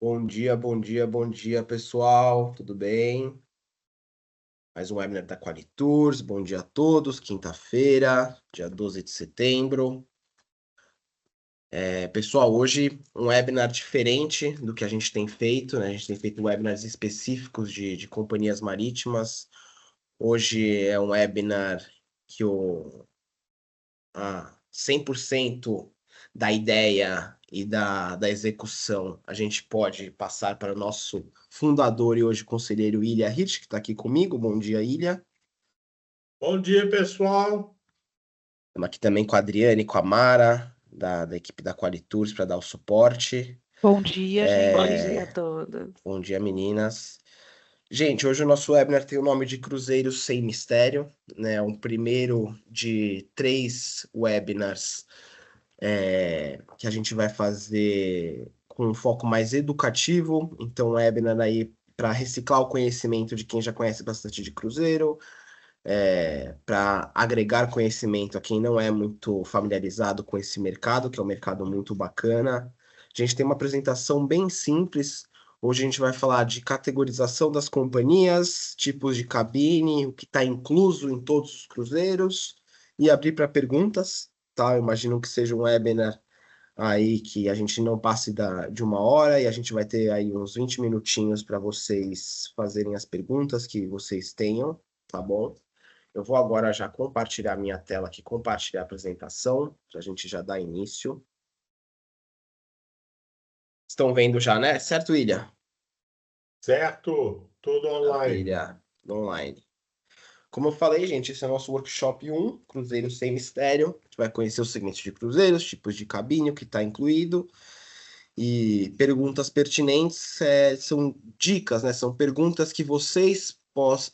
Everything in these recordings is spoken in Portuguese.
Bom dia, bom dia, bom dia, pessoal. Tudo bem? Mais um webinar da Qualitours. Bom dia a todos. Quinta-feira, dia 12 de setembro. Pessoal, hoje um webinar diferente do que a gente tem feito, né? A gente tem feito webinars específicos de companhias marítimas. Hoje é um webinar que 100% da ideia e da execução a gente pode passar para o nosso fundador e hoje conselheiro Ilha Hirsch, que está aqui comigo. Bom dia, Ilha. Bom dia, pessoal. Estamos aqui também com a Adriane e com a Mara, da equipe da Qualitours, para dar o suporte. Bom dia, gente. Bom dia a todos. Bom dia, meninas. Gente, hoje o nosso webinar tem o nome de Cruzeiro Sem Mistério, né? Um primeiro de 3 webinars que a gente vai fazer com um foco mais educativo. Então, webinar aí para reciclar o conhecimento de quem já conhece bastante de cruzeiro, para agregar conhecimento a quem não é muito familiarizado com esse mercado, que é um mercado muito bacana. A gente tem uma apresentação bem simples. Hoje a gente vai falar de categorização das companhias, tipos de cabine, o que está incluso em todos os cruzeiros, e abrir para perguntas, tá? Eu imagino que seja um webinar aí que a gente não passe de 1 hora e a gente vai ter aí uns 20 minutinhos para vocês fazerem as perguntas que vocês tenham, tá bom? Eu vou agora já compartilhar minha tela aqui, compartilhar a apresentação, para a gente já dar início. Estão vendo já, né? Certo, Ilha? Certo? Tudo online. Ilha, online. Como eu falei, gente, esse é o nosso workshop 1, Cruzeiro Sem Mistério. A gente vai conhecer os segmentos de cruzeiros, tipos de cabine, o que está incluído. E perguntas pertinentes são dicas, né? São perguntas que vocês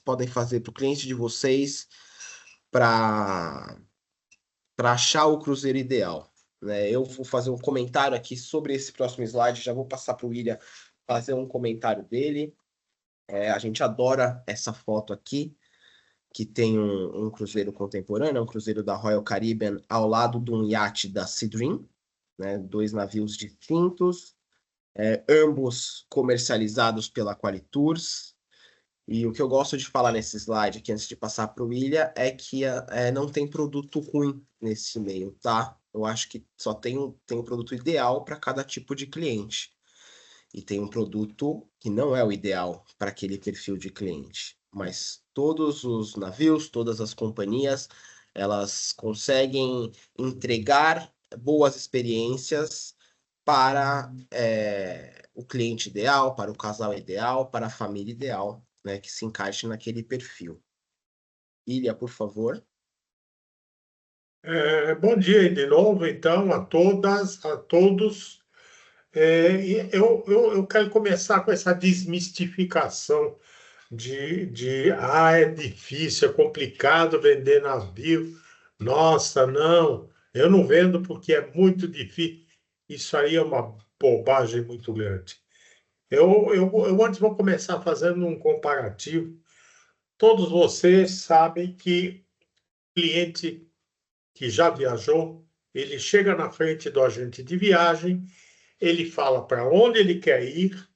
podem fazer para o cliente de vocês para achar o cruzeiro ideal, né? Eu vou fazer um comentário aqui sobre esse próximo slide, já vou passar para o William fazer um comentário dele. A gente adora essa foto aqui, que tem um cruzeiro contemporâneo, um cruzeiro da Royal Caribbean, ao lado de um iate da Sea Dream, né? 2 navios distintos, ambos comercializados pela Qualitours. E o que eu gosto de falar nesse slide aqui, antes de passar para o William, é que não tem produto ruim nesse meio, tá? Eu acho que só tem um produto ideal para cada tipo de cliente. E tem um produto que não é o ideal para aquele perfil de cliente. Mas todos os navios, todas as companhias, elas conseguem entregar boas experiências para o cliente ideal, para o casal ideal, para a família ideal, né, que se encaixe naquele perfil. Ilha, por favor. Bom dia de novo, então, a todas, a todos. Eu quero começar com essa desmistificação é difícil, é complicado vender navio. Nossa, não, eu não vendo porque é muito difícil. Isso aí é uma bobagem muito grande. Eu antes vou começar fazendo um comparativo. Todos vocês sabem que cliente que já viajou, ele chega na frente do agente de viagem, ele fala para onde ele quer ir,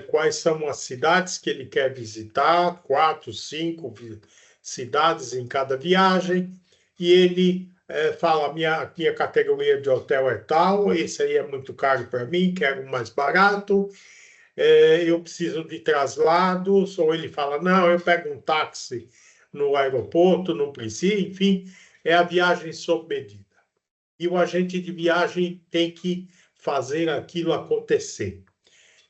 quais são as cidades que ele quer visitar, 4, 5 cidades em cada viagem, e ele fala: minha categoria de hotel é tal, esse aí é muito caro para mim, quero um mais barato, eu preciso de traslados, ou ele fala: não, eu pego um táxi no aeroporto, não precisa, enfim, é a viagem sob medida. E o agente de viagem tem que fazer aquilo acontecer.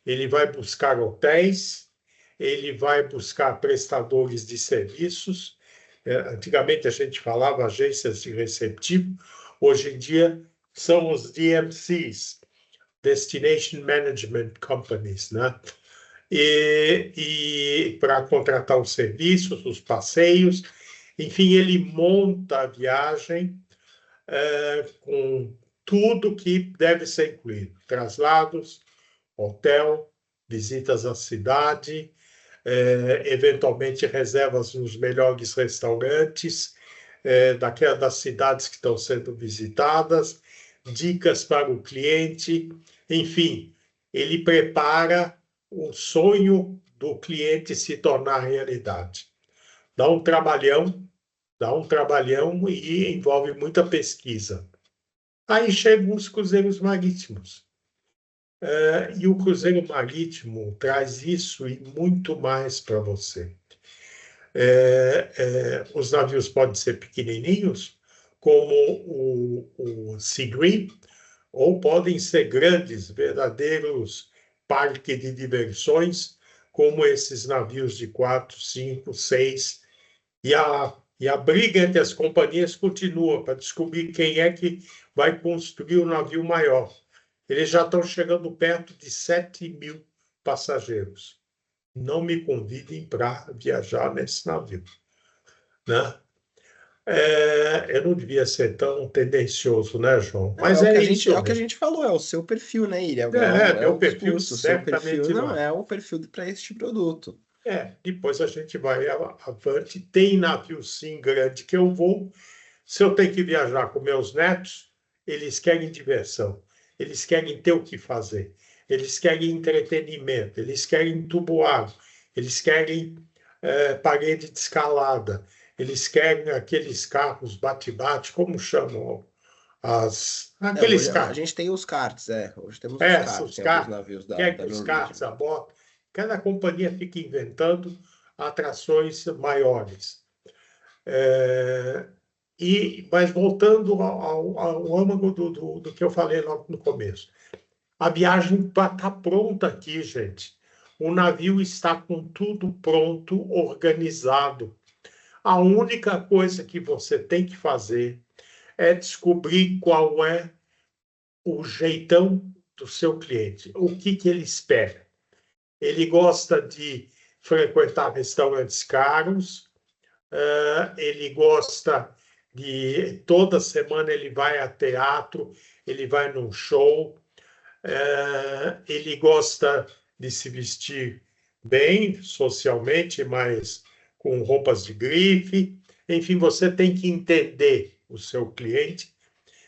Ele vai buscar hotéis, ele vai buscar prestadores de serviços. Antigamente a gente falava agências de receptivo, hoje em dia são os DMCs, Destination Management Companies, né? E para contratar os serviços, os passeios, enfim, ele monta a viagem com tudo que deve ser incluído: traslados, hotel, visitas à cidade, eventualmente reservas nos melhores restaurantes das cidades que estão sendo visitadas, dicas para o cliente, enfim, ele prepara o sonho do cliente se tornar realidade. Dá um trabalhão e envolve muita pesquisa. Aí chegam os cruzeiros marítimos. E o cruzeiro marítimo traz isso e muito mais para você. Os navios podem ser pequenininhos, como o Sea Green, ou podem ser grandes, verdadeiros parques de diversões, como esses navios de 4, 5, 6. E a briga entre as companhias continua para descobrir quem é que vai construir o navio maior. Eles já estão chegando perto de 7.000 passageiros. Não me convidem para viajar nesse navio, né? Eu não devia ser tão tendencioso, né, João? Não, Mas é é isso o que a mesmo. gente falou, é o seu perfil, né, Iri? É Meu o perfil discurso, o seu perfil certamente não não é. é o perfil para este produto. Depois a gente vai avante. Tem navio, sim, grande que eu vou. Se eu tenho que viajar com meus netos, eles querem diversão, eles querem ter o que fazer, eles querem entretenimento, eles querem tuboado, eles querem parede de escalada, eles querem aqueles carros bate-bate, como chamam? Aqueles Hoje a carros. gente tem os karts, hoje temos os karts Os em alguns carros, navios quer que da os Norwegian. carros a bordo. Cada companhia fica inventando atrações maiores. Mas voltando ao âmago do que eu falei logo no começo. A viagem está pronta aqui, gente. O navio está com tudo pronto, organizado. A única coisa que você tem que fazer é descobrir qual é o jeitão do seu cliente, o que ele espera. Ele gosta de frequentar restaurantes caros, ele gosta de toda semana ele vai a teatro, ele vai num show, ele gosta de se vestir bem socialmente, mas com roupas de grife. Enfim, você tem que entender o seu cliente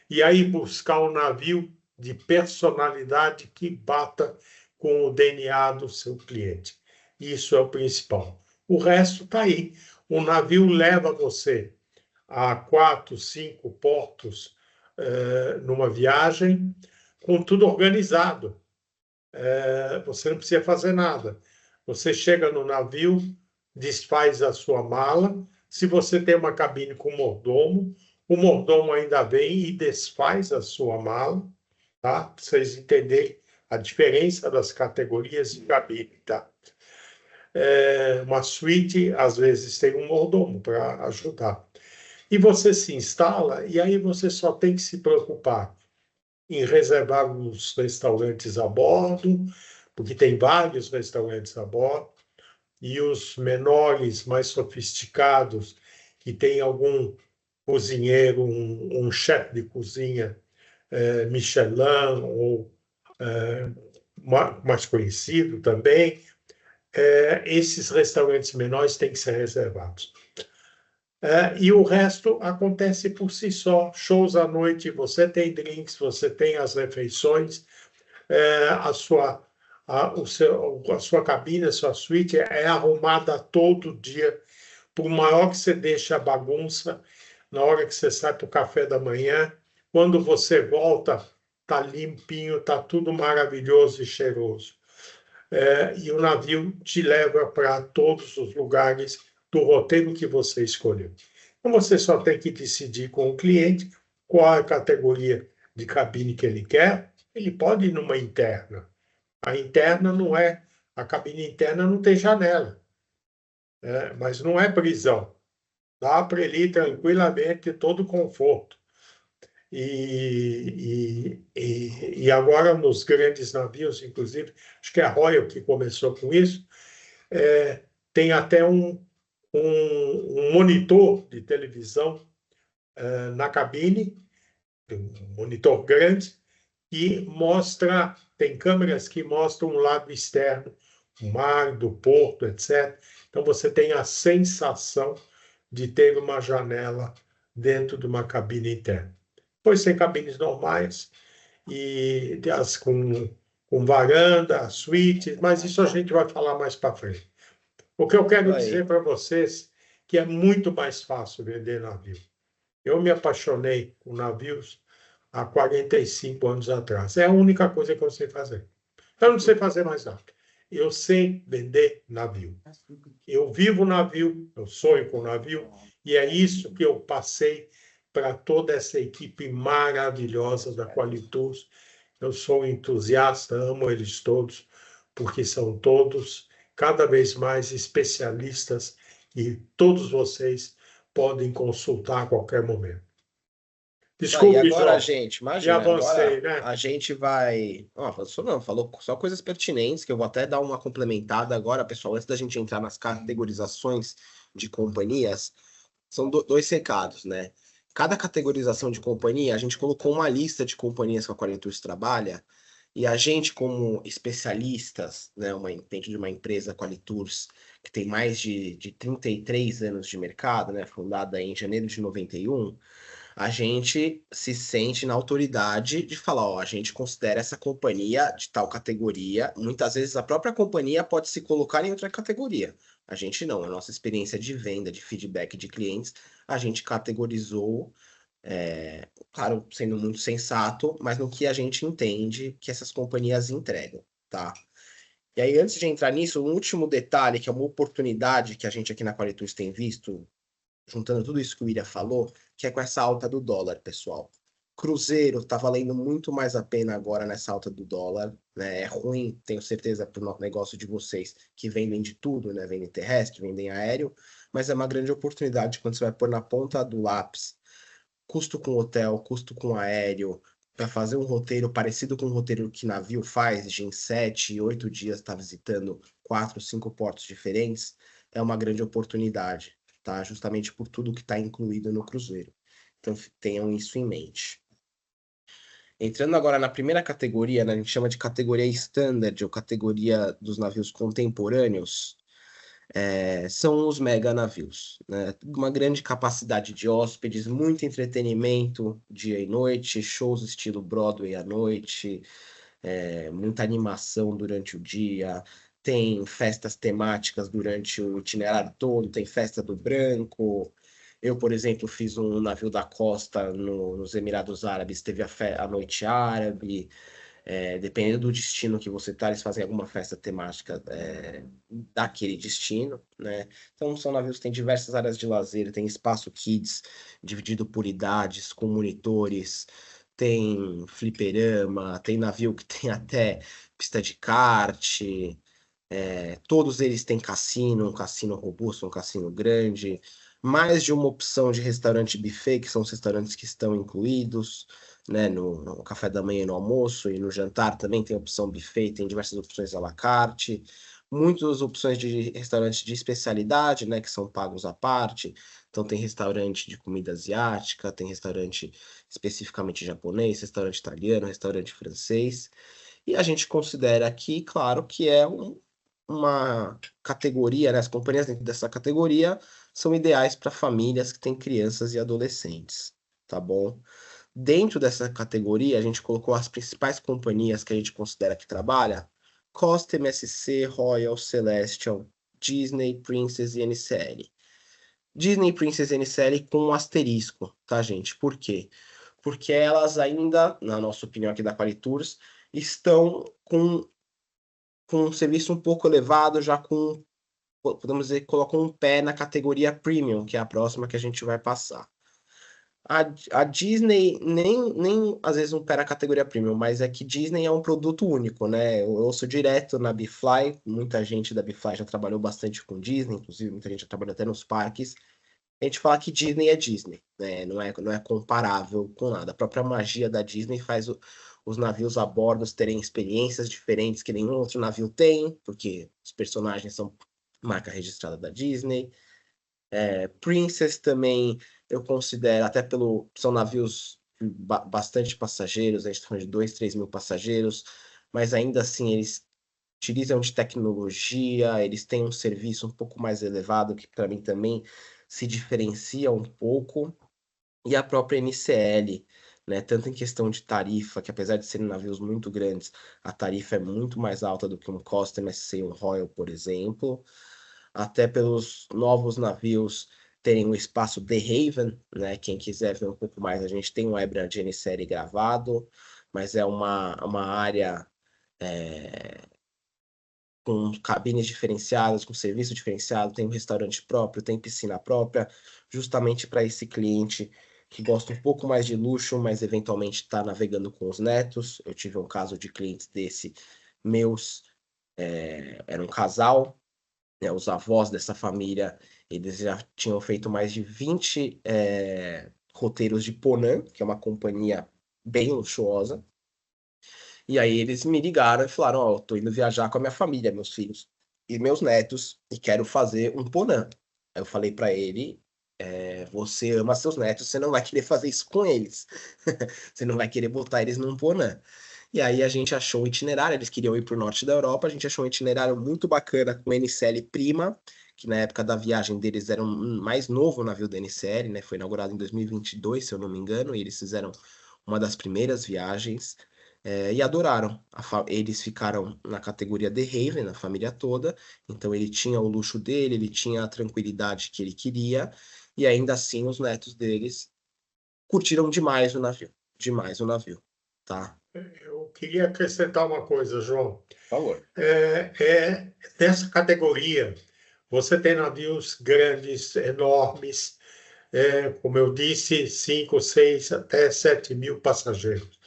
e aí buscar um navio de personalidade que bata com o DNA do seu cliente. Isso é o principal. O resto está aí. O navio leva você a 4, 5 portos numa viagem, com tudo organizado. Você não precisa fazer nada. Você chega no navio, desfaz a sua mala. Se você tem uma cabine com mordomo, o mordomo ainda vem e desfaz a sua mala, tá? Para vocês entenderem a diferença das categorias de cabine, tá? Uma suíte, às vezes, tem um mordomo para ajudar. E você se instala, e aí você só tem que se preocupar em reservar os restaurantes a bordo, porque tem vários restaurantes a bordo, e os menores, mais sofisticados, que tem algum cozinheiro, um chefe de cozinha Michelin, ou mais conhecido também, esses restaurantes menores têm que ser reservados. E o resto acontece por si só. Shows à noite, você tem drinks, você tem as refeições, a sua cabine, a sua suíte é arrumada todo dia. Por maior que você deixe a bagunça, na hora que você sai para o café da manhã, quando você volta, está limpinho, está tudo maravilhoso e cheiroso. E o navio te leva para todos os lugares do roteiro que você escolheu. Então, você só tem que decidir com o cliente qual é a categoria de cabine que ele quer. Ele pode ir numa interna. A interna não é... A cabine interna não tem janela, mas não é prisão. Dá para ele ir tranquilamente, todo conforto. E agora, nos grandes navios, inclusive, acho que é a Royal que começou com isso, tem até um monitor de televisão na cabine, um monitor grande, que mostra, tem câmeras que mostram o lado externo, o mar, do porto, etc. Então, você tem a sensação de ter uma janela dentro de uma cabine interna. Depois tem cabines normais, e as com com varanda, suíte, mas isso a gente vai falar mais para frente. O que eu quero Aí. dizer para vocês que é muito mais fácil vender navio. Eu me apaixonei por navios há 45 anos atrás. É a única coisa que eu sei fazer. Eu não sei fazer mais nada. Eu sei vender navio. Eu vivo navio, eu sonho com navio, e é isso que eu passei para toda essa equipe maravilhosa da Qualitus. Eu sou um entusiasta, amo eles todos, porque são todos cada vez mais especialistas e todos vocês podem consultar a qualquer momento. E Desculpe, agora, João, gente, me imagina, avancei, agora né? a gente vai. Ó, só não, falou só coisas pertinentes, que eu vou até dar uma complementada agora, pessoal, antes da gente entrar nas categorizações de companhias, são dois recados, né? Cada categorização de companhia, a gente colocou uma lista de companhias que a Qualitus trabalha, e a gente, como especialistas, né, dentro de uma empresa Qualitus, que tem mais de 33 anos de mercado, né, fundada em janeiro de 91, a gente se sente na autoridade de falar, ó, a gente considera essa companhia de tal categoria. Muitas vezes a própria companhia pode se colocar em outra categoria. A gente não, a nossa experiência de venda, de feedback de clientes, a gente categorizou, claro, sendo muito sensato, mas no que a gente entende que essas companhias entregam, tá? E aí, antes de entrar nisso, um último detalhe, que é uma oportunidade que a gente aqui na Qualitus tem visto, juntando tudo isso que o William falou, que é com essa alta do dólar, pessoal. Cruzeiro tá valendo muito mais a pena agora nessa alta do dólar, né? É ruim, tenho certeza, para o negócio de vocês que vendem de tudo, né? Vendem terrestre, vendem aéreo, mas é uma grande oportunidade quando você vai pôr na ponta do lápis custo com hotel, custo com aéreo, para fazer um roteiro parecido com o roteiro que navio faz, de em 7, 8 dias estar visitando 4, 5 portos diferentes, é uma grande oportunidade, tá? Justamente por tudo que está incluído no cruzeiro. Então tenham isso em mente. Entrando agora na primeira categoria, né, a gente chama de categoria standard, ou categoria dos navios contemporâneos, são os mega navios, né? Uma grande capacidade de hóspedes, muito entretenimento dia e noite, shows estilo Broadway à noite, muita animação durante o dia, tem festas temáticas durante o itinerário todo, tem festa do branco. Eu, por exemplo, fiz um navio da costa nos Emirados Árabes, teve a noite árabe. Dependendo do destino que você tá, eles fazem alguma festa temática daquele destino, né? Então são navios que têm diversas áreas de lazer, tem espaço kids dividido por idades, com monitores, tem fliperama, tem navio que tem até pista de kart, todos eles têm cassino, um cassino robusto, um cassino grande, mais de uma opção de restaurante buffet, que são os restaurantes que estão incluídos, né, no café da manhã e no almoço, e no jantar também tem opção buffet, tem diversas opções à la carte, muitas opções de restaurantes de especialidade, né, que são pagos à parte. Então tem restaurante de comida asiática, tem restaurante especificamente japonês, restaurante italiano, restaurante francês. E a gente considera aqui, claro, que é uma categoria, né? As companhias dentro dessa categoria são ideais para famílias que têm crianças e adolescentes, tá bom? Dentro dessa categoria, a gente colocou as principais companhias que a gente considera que trabalha: Costa, MSC, Royal, Celestial, Disney, Princess e NCL. Disney, Princess e NCL com um asterisco, tá, gente? Por quê? Porque elas ainda, na nossa opinião aqui da Qualitours, estão com um serviço um pouco elevado, já com, podemos dizer, que colocam um pé na categoria premium, que é a próxima que a gente vai passar. A Disney nem às vezes um pé na categoria premium, mas é que Disney é um produto único, né? Eu ouço direto na Bfly, muita gente da Bfly já trabalhou bastante com Disney, inclusive muita gente já trabalhou até nos parques. A gente fala que Disney é Disney, né? Não é comparável com nada. A própria magia da Disney faz os navios a bordo terem experiências diferentes que nenhum outro navio tem, porque os personagens são marca registrada da Disney. Princess também eu considero, até pelo. São navios de bastante passageiros, a gente está falando de 2, 3 mil passageiros, mas ainda assim eles utilizam de tecnologia, eles têm um serviço um pouco mais elevado, que para mim também se diferencia um pouco, e a própria NCL, né? Tanto em questão de tarifa, que apesar de serem navios muito grandes, a tarifa é muito mais alta do que um Costem SC, um Royal, por exemplo. Até pelos novos navios terem o espaço The Haven, né? Quem quiser ver um pouco mais, a gente tem um Ebra Série gravado, mas é uma área com cabines diferenciadas, com serviço diferenciado, tem um restaurante próprio, tem piscina própria, justamente para esse cliente que gosta um pouco mais de luxo, mas eventualmente está navegando com os netos. Eu tive um caso de clientes desse meus, era um casal, né, os avós dessa família, eles já tinham feito mais de 20 roteiros de Ponant, que é uma companhia bem luxuosa. E aí eles me ligaram e falaram, ó, eu tô indo viajar com a minha família, meus filhos e meus netos, e quero fazer um Ponant. Aí eu falei para ele, você ama seus netos, você não vai querer fazer isso com eles. Você não vai querer botar eles num Ponant. E aí a gente achou um itinerário, eles queriam ir para o norte da Europa, a gente achou um itinerário muito bacana com o NCL Prima, que na época da viagem deles era um mais novo navio da NCL, né? Foi inaugurado em 2022, se eu não me engano, e eles fizeram uma das primeiras viagens e adoraram. Eles ficaram na categoria The Haven, a família toda, então ele tinha o luxo dele, ele tinha a tranquilidade que ele queria, e ainda assim os netos deles curtiram demais o navio, tá? Eu queria acrescentar uma coisa, João. Por favor. Nessa categoria, você tem navios grandes, enormes, como eu disse, 5, 6, até 7 mil passageiros,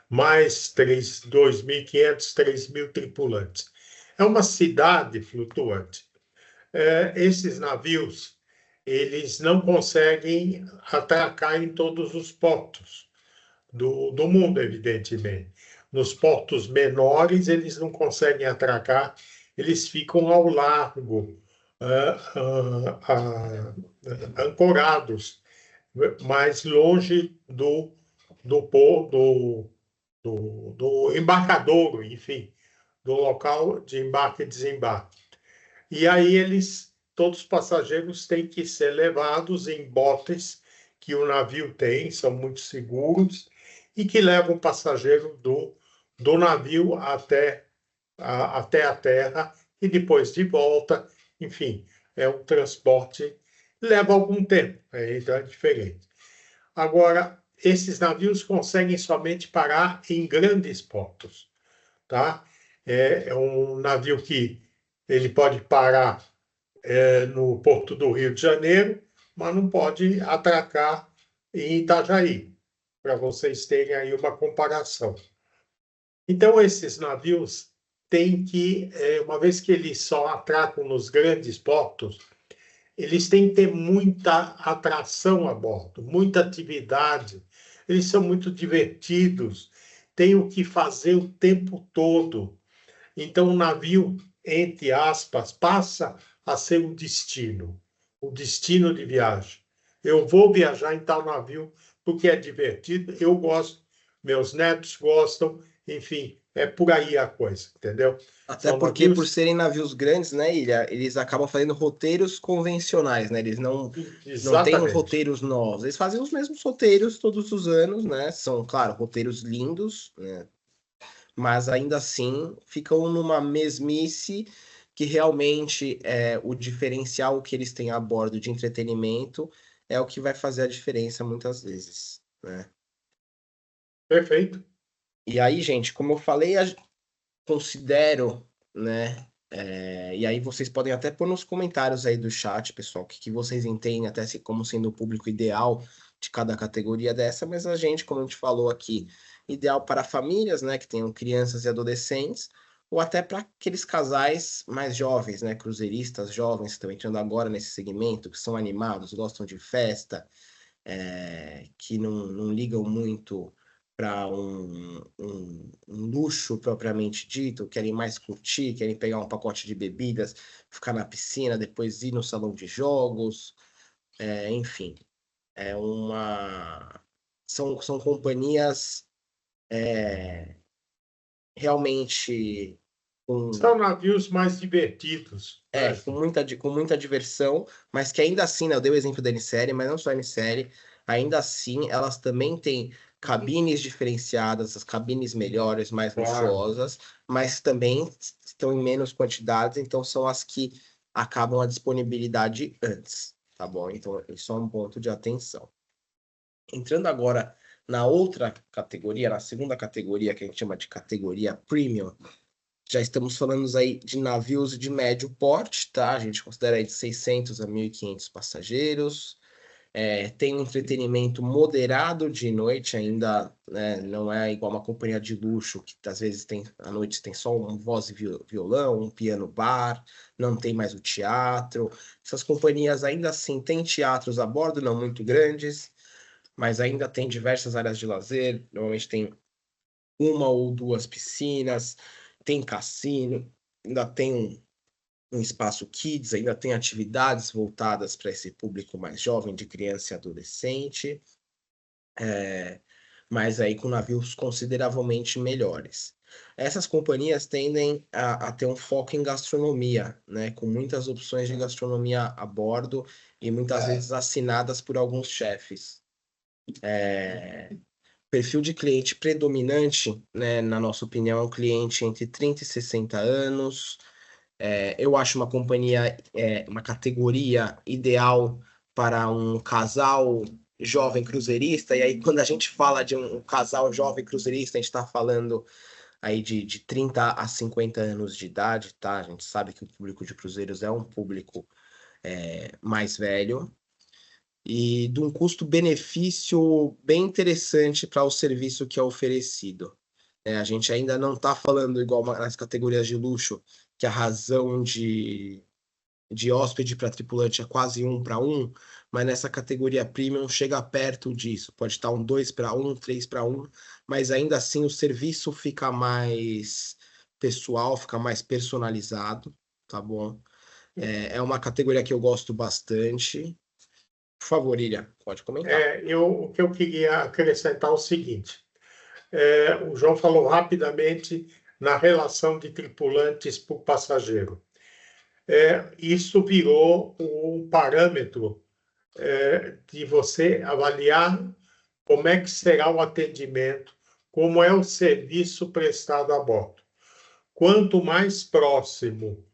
mais 2.500, 3.000 tripulantes. É uma cidade flutuante. Esses navios, eles não conseguem atracar em todos os portos do mundo, evidentemente. Nos portos menores, eles não conseguem atracar, eles ficam ao largo, ancorados, mais longe do embarcadouro, enfim, do local de embarque e desembarque. E aí todos os passageiros têm que ser levados em botes que o navio tem, são muito seguros, e que levam o passageiro do navio até a terra e depois de volta. Enfim, é um transporte, leva algum tempo, então é diferente. Agora, esses navios conseguem somente parar em grandes portos, tá? É um navio que ele pode parar no Porto do Rio de Janeiro, mas não pode atracar em Itajaí, para vocês terem aí uma comparação. Então, esses navios têm que, uma vez que eles só atracam nos grandes portos, eles têm que ter muita atração a bordo, muita atividade. Eles são muito divertidos, têm o que fazer o tempo todo. Então, o navio, entre aspas, passa a ser o destino de viagem. Eu vou viajar em tal navio porque é divertido, eu gosto, meus netos gostam, enfim, é por aí a coisa, entendeu? Até São porque, por navios. serem navios grandes, né, Ilha, eles acabam fazendo roteiros convencionais, né? Eles não têm Exatamente. roteiros novos. Eles fazem os mesmos roteiros todos os anos, né? São, claro, roteiros lindos, né? Mas ainda assim ficam numa mesmice que realmente o diferencial que eles têm a bordo de entretenimento é o que vai fazer a diferença muitas vezes, né? Perfeito. E aí, gente, como eu falei, considero, né? E aí vocês podem até pôr nos comentários aí do chat, pessoal, o que vocês entendem até como sendo o público ideal de cada categoria dessa, mas a gente, como a gente falou aqui, ideal para famílias, né, que tenham crianças e adolescentes, ou até para aqueles casais mais jovens, né, cruzeiristas jovens que estão entrando agora nesse segmento, que são animados, gostam de festa, que não ligam muito para um luxo propriamente dito, querem mais curtir, querem pegar um pacote de bebidas, ficar na piscina, depois ir no salão de jogos, enfim, é uma são companhias realmente São com navios mais divertidos, né? com muita diversão, mas que ainda assim, né, eu dei o exemplo da N-Série, mas não só a N-Série, ainda assim elas também têm cabines diferenciadas, as cabines melhores, mais Claro. luxuosas, mas também estão em menos quantidades, então são as que acabam a disponibilidade antes, tá bom? Então, isso é um ponto de atenção. Entrando agora na outra categoria, na segunda categoria, que a gente chama de categoria premium, já estamos falando aí de navios de médio porte, tá? A gente considera aí de 600 a 1.500 passageiros. Tem um entretenimento moderado de noite ainda, né? Não é igual uma companhia de luxo, que às vezes tem, à noite tem só um voz e violão, um piano bar, não tem mais o teatro. Essas companhias ainda assim têm teatros a bordo, não muito grandes, mas ainda tem diversas áreas de lazer, normalmente tem uma ou duas piscinas, tem cassino, ainda tem um espaço kids, ainda tem atividades voltadas para esse público mais jovem, de criança e adolescente, mas aí com navios consideravelmente melhores. Essas companhias tendem a ter um foco em gastronomia, né, com muitas opções de gastronomia a bordo e muitas vezes assinadas por alguns chefes. Perfil de cliente predominante, né, na nossa opinião, é um cliente entre 30 e 60 anos. Eu acho uma companhia, uma categoria ideal para um casal jovem cruzeirista. E aí, quando a gente fala de um casal jovem cruzeirista, a gente está falando aí de 30 a 50 anos de idade, tá? A gente sabe que o público de cruzeiros é um público mais velho e de um custo-benefício bem interessante para o serviço que é oferecido. A gente ainda não está falando igual nas categorias de luxo, que a razão de hóspede para tripulante é quase 1 para 1, mas nessa categoria premium chega perto disso. Pode estar um 2 para 1, 3 para 1, mas ainda assim o serviço fica mais pessoal, fica mais personalizado, tá bom? É uma categoria que eu gosto bastante. Por favor, Ilha, pode comentar. O que eu queria acrescentar é o seguinte: o João falou rapidamente na relação de tripulantes por passageiro. Isso virou um parâmetro de você avaliar como é que será o atendimento, como é o serviço prestado a bordo. Quanto mais próximo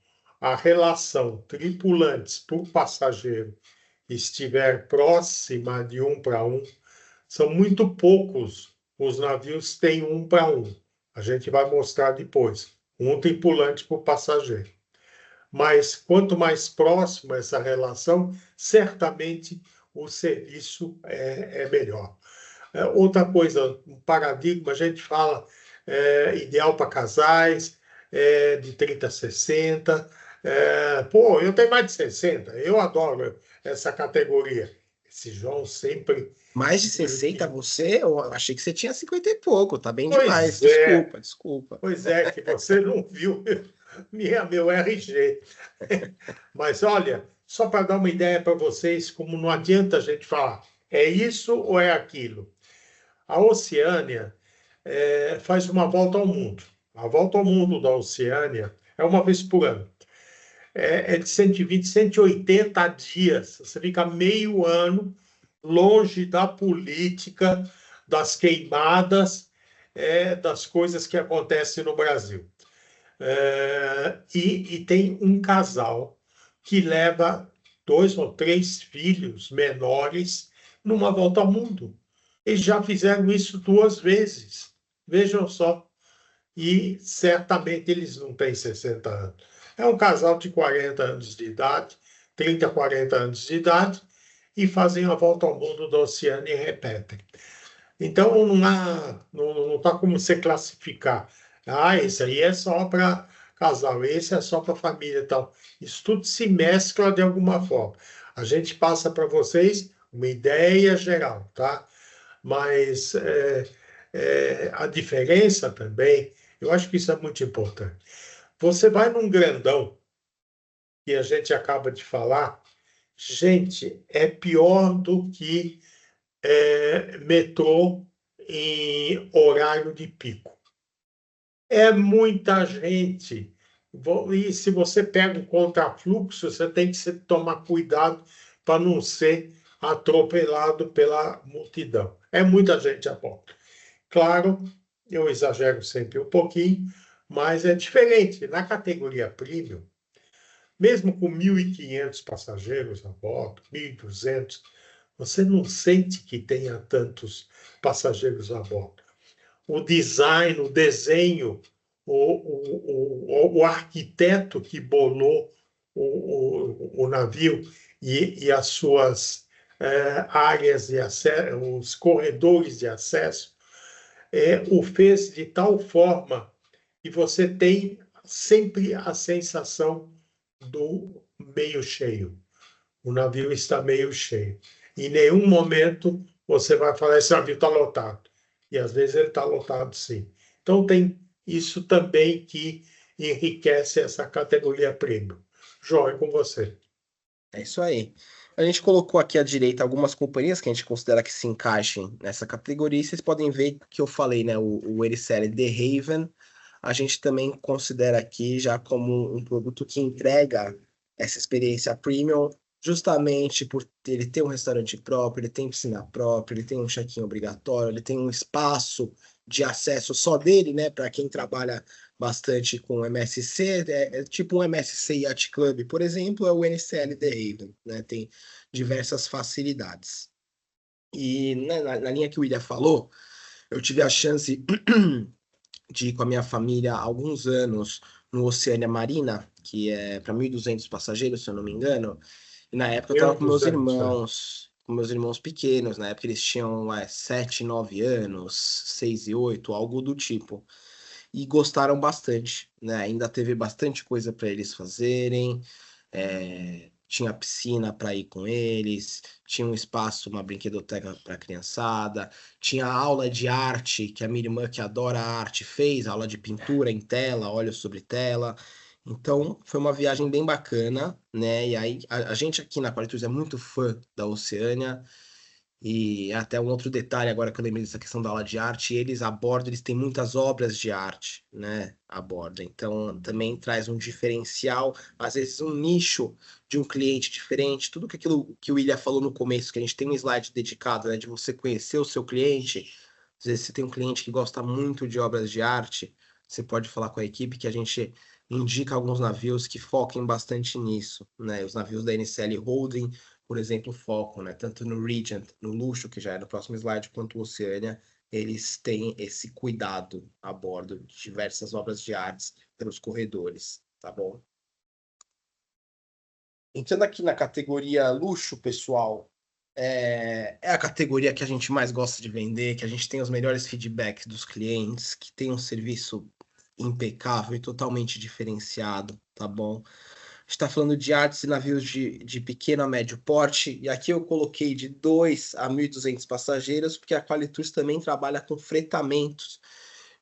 a relação tripulantes por passageiro estiver próxima de 1 para 1, são muito poucos os navios que têm 1 para 1. A gente vai mostrar depois, um tripulante por passageiro. Mas quanto mais próxima essa relação, certamente o serviço é melhor. Outra coisa, um paradigma, a gente fala ideal para casais, de 30 a 60. Eu tenho mais de 60, eu adoro essa categoria. Esse João sempre... Mais de 60 você? Eu achei que você tinha 50 e pouco, tá bem demais. Pois é, Desculpa. pois é, que você não viu meu RG. Mas olha, só para dar uma ideia para vocês, como não adianta a gente falar, é isso ou é aquilo. A Oceania faz uma volta ao mundo. A volta ao mundo da Oceania é uma vez por ano. De 120, 180 dias. Você fica meio ano longe da política, das queimadas, das coisas que acontecem no Brasil. E tem um casal que leva 2 ou 3 filhos menores numa volta ao mundo. Eles já fizeram isso 2 vezes. Vejam só. E certamente eles não têm 60 anos. É um casal de 40 anos de idade, 30, 40 anos de idade, e fazem a volta ao mundo da Oceania e repetem. Então, não está como você classificar. Esse aí é só para casal, esse é só para família e tal. Isso tudo se mescla de alguma forma. A gente passa para vocês uma ideia geral, tá? Mas a diferença também, eu acho que isso é muito importante. Você vai num grandão, que a gente acaba de falar, gente, é pior do que metrô em horário de pico. É muita gente. E se você pega o contrafluxo, você tem que tomar cuidado para não ser atropelado pela multidão. É muita gente a bordo. Claro, eu exagero sempre um pouquinho, mas é diferente. Na categoria premium, mesmo com 1.500 passageiros a bordo, 1.200, você não sente que tenha tantos passageiros a bordo. O design, o desenho, o arquiteto que bolou o navio e as suas áreas de acesso, os corredores de acesso, o fez de tal forma que você tem sempre a sensação do meio cheio. O navio está meio cheio. Em nenhum momento você vai falar esse navio está lotado. E às vezes ele está lotado, sim. Então tem isso também que enriquece essa categoria premium. Joia com você. É isso aí. A gente colocou aqui à direita algumas companhias que a gente considera que se encaixem nessa categoria. E vocês podem ver que eu falei, né? O Ericeira The Haven, a gente também considera aqui já como um produto que entrega essa experiência premium, justamente por ele ter um restaurante próprio, ele tem piscina própria, ele tem um check-in obrigatório, ele tem um espaço de acesso só dele, né? Para quem trabalha bastante com MSC, é tipo um MSC Yacht Club, por exemplo, é o NCL The Haven, né? Tem diversas facilidades. E né, na linha que o William falou, eu tive a chance de ir com a minha família há alguns anos no Oceania Marina, que é para 1.200 passageiros, se eu não me engano. E na época eu estava 1.200, com meus irmãos pequenos, na época eles tinham 7, 9 anos, 6 e 8, algo do tipo. E gostaram bastante, né? Ainda teve bastante coisa para eles fazerem. Tinha piscina para ir com eles, tinha um espaço, uma brinquedoteca para criançada, tinha aula de arte, que a minha irmã, que adora arte, fez, aula de pintura em tela, óleo sobre tela. Então, foi uma viagem bem bacana, né? E aí, a gente aqui na Qualitus é muito fã da Oceânia, e até um outro detalhe agora que eu lembrei dessa questão da aula de arte, eles a bordo, eles têm muitas obras de arte, né, a bordo. Então também traz um diferencial, às vezes um nicho de um cliente diferente, tudo que aquilo que o William falou no começo, que a gente tem um slide dedicado, né, de você conhecer o seu cliente. Às vezes você tem um cliente que gosta muito de obras de arte, você pode falar com a equipe que a gente indica alguns navios que foquem bastante nisso, né? Os navios da NCL Holding, por exemplo, focam, né? Tanto no Regent, no Luxo, que já é no próximo slide, quanto o Oceania, eles têm esse cuidado a bordo de diversas obras de artes pelos corredores, tá bom? Entrando aqui na categoria luxo, pessoal, é a categoria que a gente mais gosta de vender, que a gente tem os melhores feedbacks dos clientes, que tem um serviço impecável e totalmente diferenciado, tá bom? Está falando de artes e navios de pequeno a médio porte, e aqui eu coloquei de 2 a 1.200 passageiros, porque a Qualitus também trabalha com fretamentos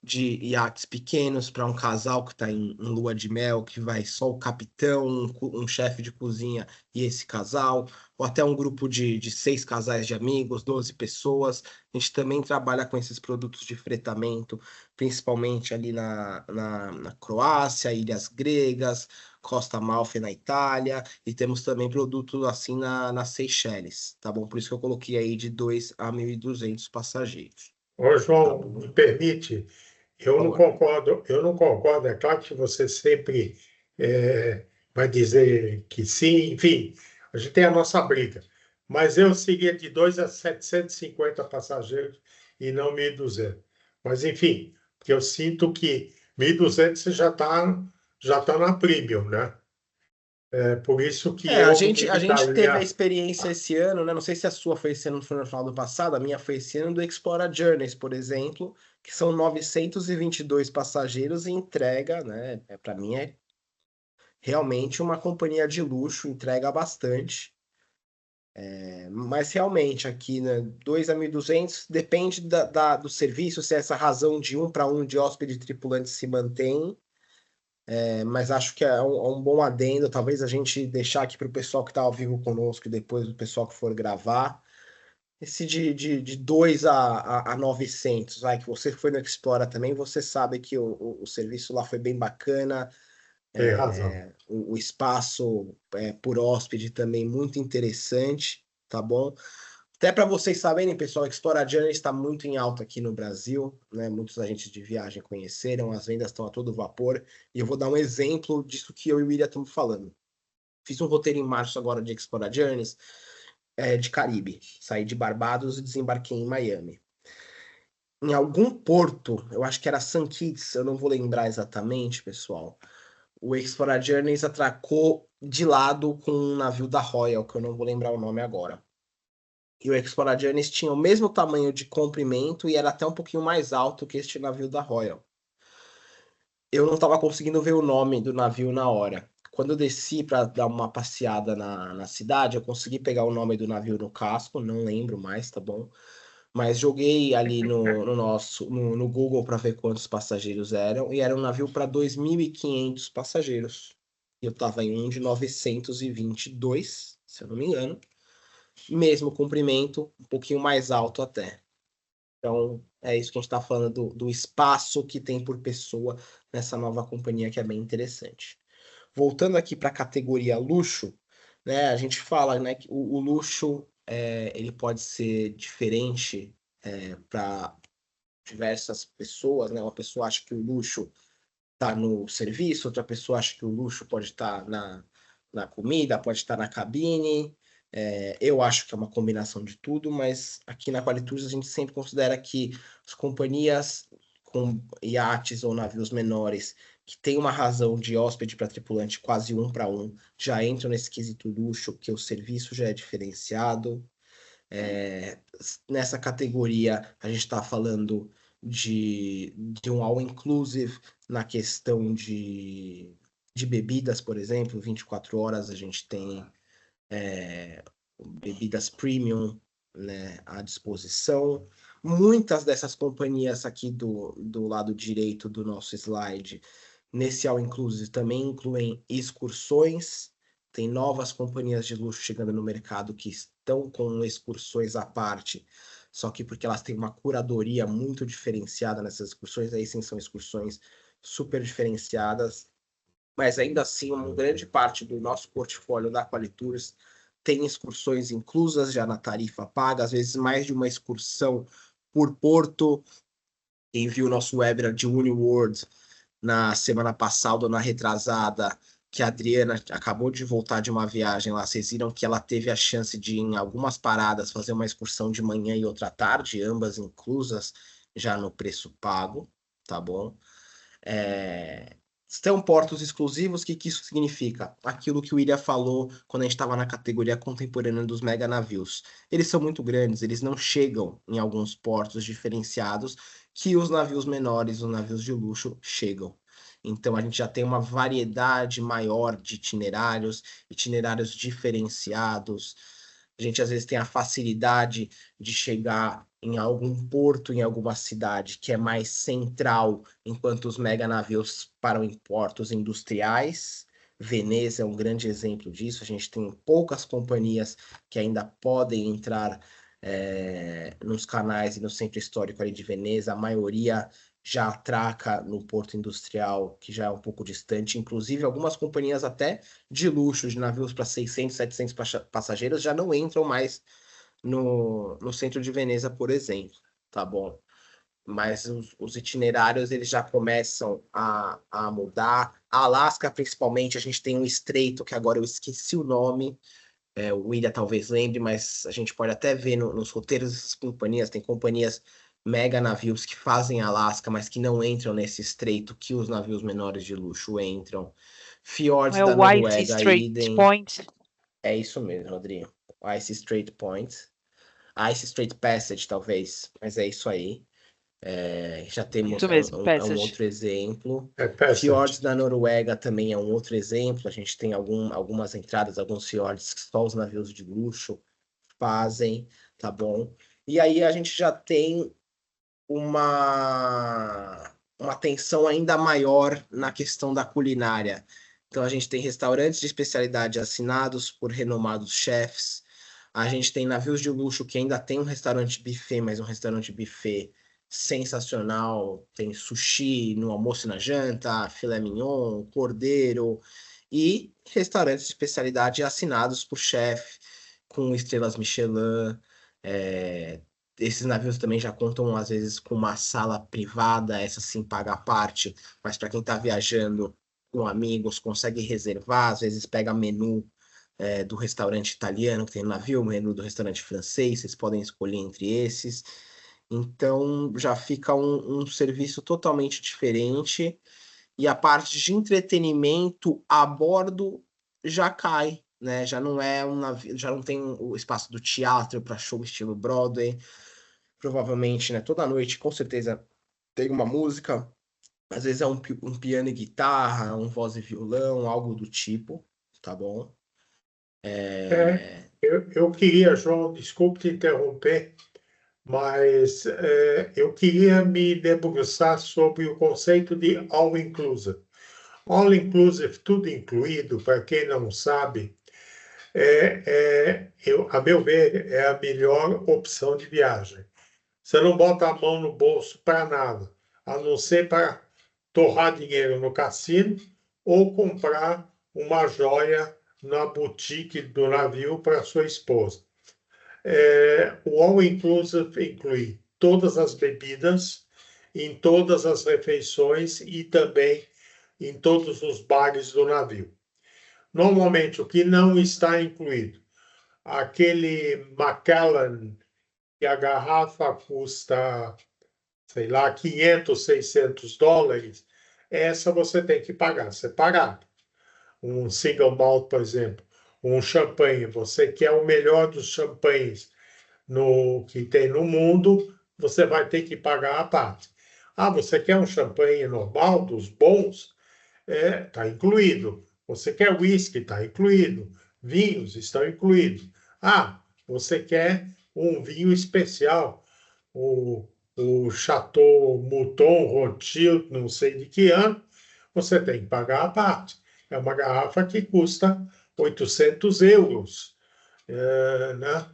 de iates pequenos para um casal que está em lua de mel, que vai só o capitão, um chefe de cozinha e esse casal, ou até um grupo de 6 casais de amigos, 12 pessoas. A gente também trabalha com esses produtos de fretamento, principalmente ali na Croácia, Ilhas Gregas, Costa Amalfi na Itália, e temos também produtos assim nas Seychelles, tá bom? Por isso que eu coloquei aí de 2 a 1.200 passageiros, Ô, tá João, bom? me permite, eu não Por favor. concordo, eu não concordo. É claro que você sempre vai dizer que sim, enfim, a gente tem a nossa briga. Mas eu seria de 2 a 750 passageiros e não 1.200. Mas, enfim, porque eu sinto que 1.200 você já tá na premium, né? É por isso que A eu a gente teve a limitaria. experiência esse ano, né? Não sei se a sua foi esse ano, foi no final do passado, a minha foi esse ano do Explora Journeys, por exemplo, que são 922 passageiros e entrega, né? Para mim é realmente uma companhia de luxo, entrega bastante. Mas realmente aqui, né, 2 a 1.200 depende do serviço, se essa razão de 1 para 1 de hóspede e tripulante se mantém. Mas acho que é um bom adendo. Talvez a gente deixar aqui para o pessoal que está ao vivo conosco e depois o pessoal que for gravar. Esse de 2 a 900, vai, que você foi no Explora também, você sabe que o serviço lá foi bem bacana, Tem razão. o espaço por hóspede também muito interessante, tá bom? Até para vocês saberem, pessoal, Explora Journey está muito em alta aqui no Brasil, né? Muitos agentes de viagem conheceram, as vendas estão a todo vapor, e eu vou dar um exemplo disso que eu e o William estamos falando. Fiz um roteiro em março agora de Explora Journeys, de Caribe. Saí de Barbados e desembarquei em Miami. Em algum porto, eu acho que era St. Kitts, eu não vou lembrar exatamente, pessoal, o Explora Journeys atracou de lado com um navio da Royal, que eu não vou lembrar o nome agora. E o Explora Journeys tinha o mesmo tamanho de comprimento e era até um pouquinho mais alto que este navio da Royal. Eu não estava conseguindo ver o nome do navio na hora. Quando eu desci para dar uma passeada na cidade, eu consegui pegar o nome do navio no casco, não lembro mais, tá bom? Mas joguei ali no Google para ver quantos passageiros eram, e era um navio para 2.500 passageiros. Eu estava em um de 922, se eu não me engano. Mesmo comprimento, um pouquinho mais alto até. Então, é isso que a gente está falando do espaço que tem por pessoa nessa nova companhia, que é bem interessante. Voltando aqui para a categoria luxo, né, a gente fala, né, que o luxo ele pode ser diferente para diversas pessoas, né? Uma pessoa acha que o luxo está no serviço, outra pessoa acha que o luxo pode estar na comida, pode estar na cabine. Eu acho que é uma combinação de tudo, mas aqui na Qualitours a gente sempre considera que as companhias com iates ou navios menores que tem uma razão de hóspede para tripulante quase 1 para 1 já entram nesse quesito luxo, porque o serviço já é diferenciado. Nessa categoria, a gente está falando de um all-inclusive na questão de bebidas, por exemplo, 24 horas a gente tem bebidas premium, né, à disposição. Muitas dessas companhias aqui do lado direito do nosso slide, nesse all-inclusive, também incluem excursões. Tem novas companhias de luxo chegando no mercado que estão com excursões à parte, só que porque elas têm uma curadoria muito diferenciada nessas excursões, aí sim são excursões super diferenciadas, mas ainda assim uma grande parte do nosso portfólio da Qualitours tem excursões inclusas já na tarifa paga, às vezes mais de uma excursão por porto. Quem viu o nosso webinar de UniWorld na semana passada ou na retrasada, que a Adriana acabou de voltar de uma viagem lá, vocês viram que ela teve a chance de, em algumas paradas, fazer uma excursão de manhã e outra tarde, ambas inclusas já no preço pago, tá bom? São portos exclusivos, o que isso significa? Aquilo que o William falou quando a gente estava na categoria contemporânea dos mega navios. Eles são muito grandes, eles não chegam em alguns portos diferenciados que os navios menores, os navios de luxo, chegam. Então a gente já tem uma variedade maior de itinerários diferenciados. A gente às vezes tem a facilidade de chegar em algum porto, em alguma cidade que é mais central, enquanto os mega navios param em portos industriais. Veneza é um grande exemplo disso. A gente tem poucas companhias que ainda podem entrar nos canais e no centro histórico ali de Veneza. A maioria já atraca no porto industrial, que já é um pouco distante. Inclusive, algumas companhias até de luxo, de navios para 600, 700 passageiros, já não entram mais no centro de Veneza, por exemplo, tá bom? Mas os itinerários eles já começam a mudar. A Alasca, principalmente, a gente tem um estreito, que agora eu esqueci o nome, o William talvez lembre, mas a gente pode até ver nos roteiros dessas companhias, tem companhias mega navios que fazem Alasca, mas que não entram nesse estreito que os navios menores de luxo entram. Fiords É da o Ice Noruega, Strait idem. Point. É isso mesmo, Rodrigo. Ice Strait Point. Ice Strait Passage, talvez, mas é isso aí. Já temos Isso mesmo, um Passage. outro exemplo. Passage. Fiords da Noruega também é um outro exemplo. A gente tem algumas entradas, alguns fiordes que só os navios de luxo fazem, tá bom? E aí a gente já tem uma atenção ainda maior na questão da culinária. Então a gente tem restaurantes de especialidade assinados por renomados chefs. A gente tem navios de luxo que ainda tem um restaurante buffet, mas um restaurante buffet sensacional. Tem sushi no almoço e na janta, filé mignon, cordeiro e restaurantes de especialidade assinados por chefe com estrelas Michelin. Esses navios também já contam, às vezes, com uma sala privada, essa sim paga a parte, mas para quem está viajando com amigos, consegue reservar, às vezes pega menu do restaurante italiano que tem no navio, menu do restaurante francês, vocês podem escolher entre esses. Então já fica um serviço totalmente diferente. E a parte de entretenimento a bordo já cai, né? Já não é um navio, já não tem o espaço do teatro para show estilo Broadway. Provavelmente, né? Toda noite, com certeza, tem uma música. Às vezes é um piano e guitarra, um voz e violão, algo do tipo, tá bom? Eu queria, João, desculpe te interromper, mas eu queria me debruçar sobre o conceito de all-inclusive. All-inclusive, tudo incluído, para quem não sabe, a meu ver, é a melhor opção de viagem. Você não bota a mão no bolso para nada, a não ser para torrar dinheiro no cassino ou comprar uma joia na boutique do navio para sua esposa. O All Inclusive inclui todas as bebidas, em todas as refeições e também em todos os bares do navio. Normalmente, o que não está incluído, aquele Macallan, que a garrafa custa, sei lá, 500, 600 dólares, essa você tem que pagar separado. Um single malt, por exemplo, um champanhe, você quer o melhor dos champanhes que tem no mundo, você vai ter que pagar a parte. Ah, você quer um champanhe normal, dos bons? Está incluído. Você quer whisky? Está incluído. Vinhos estão incluídos. Ah, você quer um vinho especial, o Chateau Mouton Rothschild, não sei de que ano, você tem que pagar a parte. É uma garrafa que custa 800 euros, né?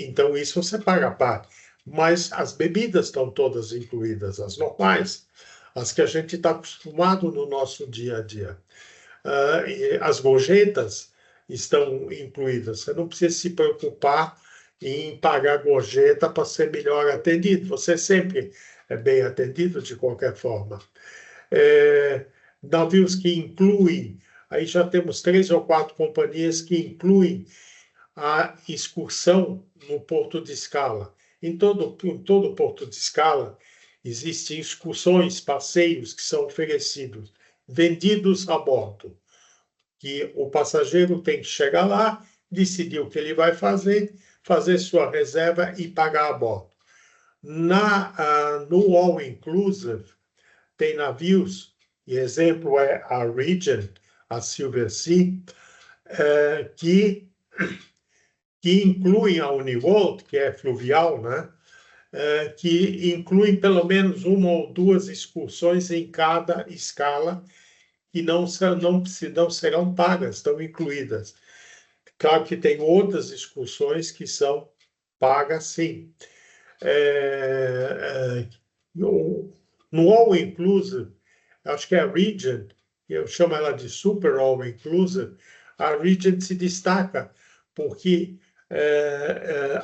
Então, isso você paga a parte. Mas as bebidas estão todas incluídas, as normais, as que a gente está acostumado no nosso dia a dia. As gorjetas estão incluídas. Você não precisa se preocupar em pagar gorjeta para ser melhor atendido. Você sempre é bem atendido de qualquer forma. Navios que incluem, aí já temos 3 ou 4 companhias que incluem a excursão no Porto de Escala. Em todo Porto de Escala existem excursões, passeios que são oferecidos, vendidos a bordo, que o passageiro tem que chegar lá, decidir o que ele vai fazer, fazer sua reserva e pagar a bordo. No All Inclusive, tem navios, e exemplo é a Regent, a Silver Sea, que incluem a Uniworld, que é fluvial, né? Que incluem pelo menos uma ou duas excursões em cada escala que não serão pagas, estão incluídas. Claro que tem outras excursões que são pagas, sim. No All Inclusive, acho que é a Regent, eu chamo ela de Super All Inclusive, a Regent se destaca porque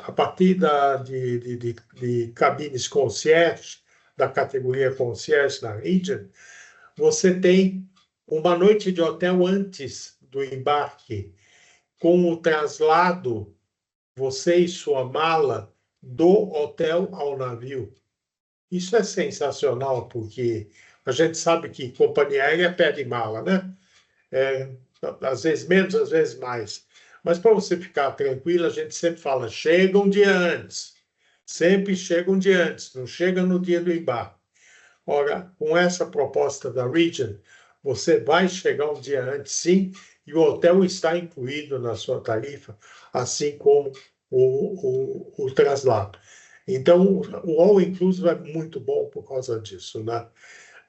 a partir de cabines concierge, da categoria concierge na Regent, você tem uma noite de hotel antes do embarque, com o traslado, você e sua mala, do hotel ao navio. Isso é sensacional, porque a gente sabe que companhia aérea pede mala, né? Às vezes menos, às vezes mais. Mas para você ficar tranquilo, a gente sempre fala, chega um dia antes. Sempre chega um dia antes, não chega no dia do embarque. Ora, com essa proposta da Regent, você vai chegar um dia antes, sim, e o hotel está incluído na sua tarifa, assim como o traslado. Então, o All Inclusive é muito bom por causa disso, né?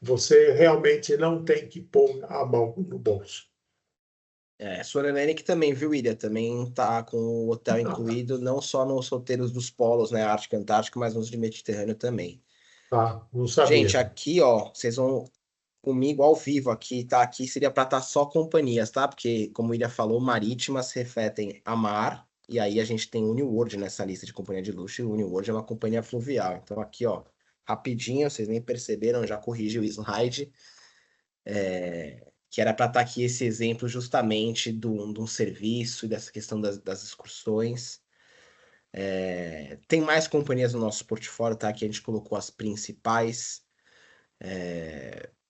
Você realmente não tem que pôr a mão no bolso. Sorenenic também, viu, William? Também tá com o hotel incluído, não só nos roteiros dos polos, né? Ártico e Antártico, mas nos de Mediterrâneo também. Tá, não sabia. Gente, aqui, ó, vocês vão comigo ao vivo aqui, tá? Aqui seria para estar só companhias, tá? Porque, como o William falou, marítimas refletem a mar. E aí a gente tem Uniworld nessa lista de companhia de luxo, e o Uniworld é uma companhia fluvial. Então aqui, ó, rapidinho, vocês nem perceberam, já corrigi o slide, que era para estar aqui esse exemplo justamente de um serviço e dessa questão das excursões. Tem mais companhias no nosso portfólio, tá? Aqui a gente colocou as principais,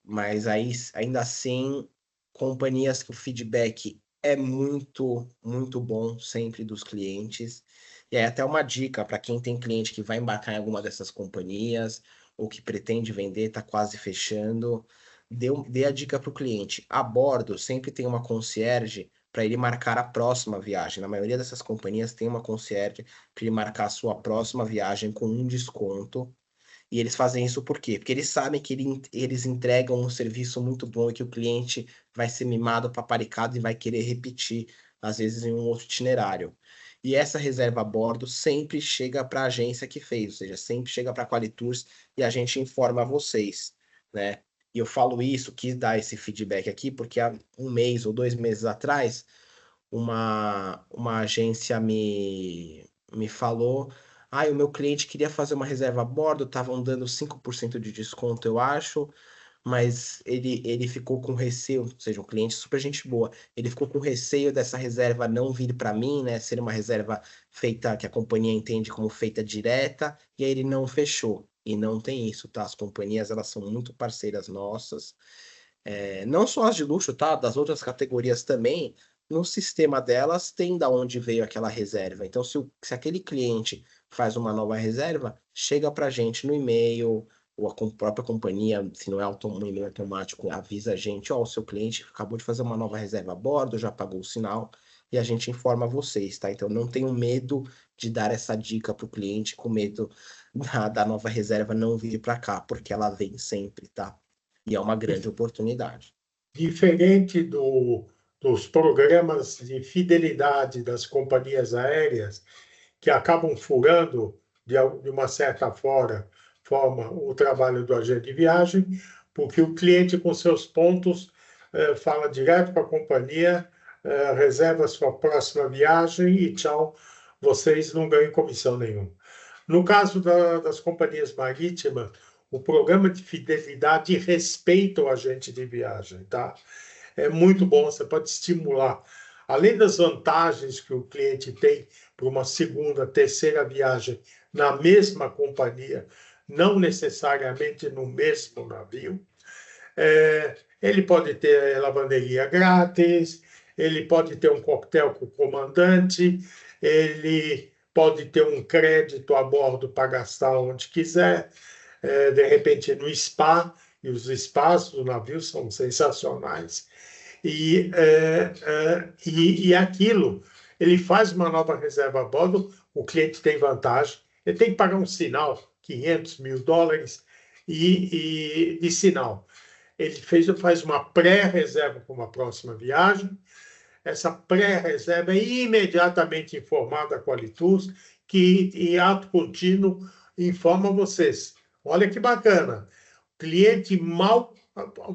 mas aí, ainda assim, companhias que o feedback é muito, muito bom sempre dos clientes. E aí até uma dica para quem tem cliente que vai embarcar em alguma dessas companhias ou que pretende vender, está quase fechando, dê a dica para o cliente. A bordo sempre tem uma concierge para ele marcar a próxima viagem. Na maioria dessas companhias tem uma concierge para ele marcar a sua próxima viagem com um desconto. E eles fazem isso por quê? Porque eles sabem que eles entregam um serviço muito bom e que o cliente vai ser mimado, paparicado e vai querer repetir, às vezes em um outro itinerário. E essa reserva a bordo sempre chega para a agência que fez, ou seja, sempre chega para a Qualitours e a gente informa vocês, né? E eu falo isso, quis dar esse feedback aqui, porque há um mês ou 2 meses atrás, uma agência me falou: o meu cliente queria fazer uma reserva a bordo, estavam dando 5% de desconto, eu acho, mas ele ficou com receio, ou seja, um cliente super gente boa, ele ficou com receio dessa reserva não vir para mim, né, ser uma reserva feita, que a companhia entende como feita direta, e aí ele não fechou. E não tem isso, tá? As companhias, elas são muito parceiras nossas, não só as de luxo, tá? Das outras categorias também, no sistema delas tem da onde veio aquela reserva. Então, se aquele cliente faz uma nova reserva, chega para a gente no e-mail, ou a própria companhia, se não é um e-mail automático, avisa a gente: ó, o seu cliente acabou de fazer uma nova reserva a bordo, já pagou o sinal, e a gente informa vocês, tá? Então, não tenham medo de dar essa dica para o cliente, com medo da nova reserva não vir para cá, porque ela vem sempre, tá? E é uma grande oportunidade. Diferente dos programas de fidelidade das companhias aéreas, que acabam furando, de uma certa forma, o trabalho do agente de viagem, porque o cliente, com seus pontos, fala direto para a companhia, reserva sua próxima viagem e tchau, vocês não ganham comissão nenhuma. No caso das companhias marítimas, o programa de fidelidade respeita o agente de viagem, tá? É muito bom, você pode estimular. Além das vantagens que o cliente tem para uma segunda, terceira viagem na mesma companhia, não necessariamente no mesmo navio, ele pode ter lavanderia grátis, ele pode ter um coquetel com o comandante, ele pode ter um crédito a bordo para gastar onde quiser, de repente no spa, e os spas do navio são sensacionais. E aquilo, ele faz uma nova reserva a bordo, o cliente tem vantagem, ele tem que pagar um sinal, $500.000 de sinal. Ele faz uma pré-reserva para uma próxima viagem, essa pré-reserva é imediatamente informada à Qualitours, que em ato contínuo informa vocês. Olha que bacana, o cliente mal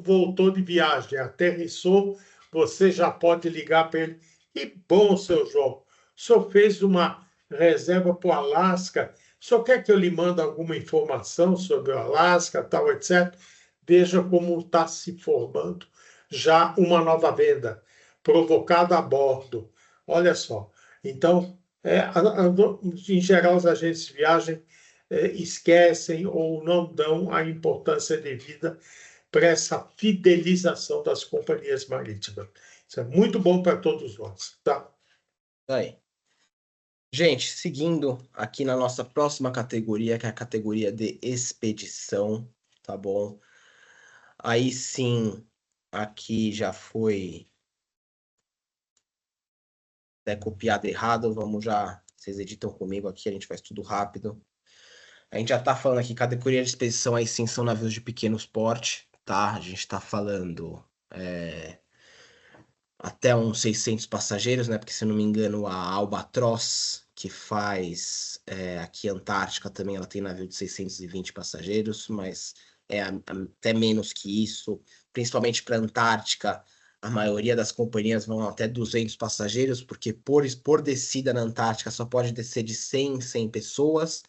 voltou de viagem, aterrissou, você já pode ligar para ele. Que bom, seu João, o senhor fez uma reserva para o Alasca, o senhor quer que eu lhe mande alguma informação sobre o Alasca, tal, etc. Veja como está se formando já uma nova venda provocada a bordo. Olha só. Então, em geral, os agentes de viagem esquecem ou não dão a importância devida para essa fidelização das companhias marítimas. Isso é muito bom para todos nós, tá? Aí. Gente, seguindo aqui na nossa próxima categoria, que é a categoria de expedição, tá bom? Aí sim, aqui já foi copiado errado, vamos já, vocês editam comigo aqui, a gente faz tudo rápido. A gente já tá falando aqui, categoria de expedição, aí sim são navios de pequeno porte, tá? A gente tá falando até uns 600 passageiros, né? Porque, se eu não me engano, a Albatross, que faz aqui Antártica também, ela tem navio de 620 passageiros, mas até menos que isso, principalmente para Antártica. A maioria das companhias vão até 200 passageiros, porque por descida na Antártica só pode descer de 100 em 100 pessoas.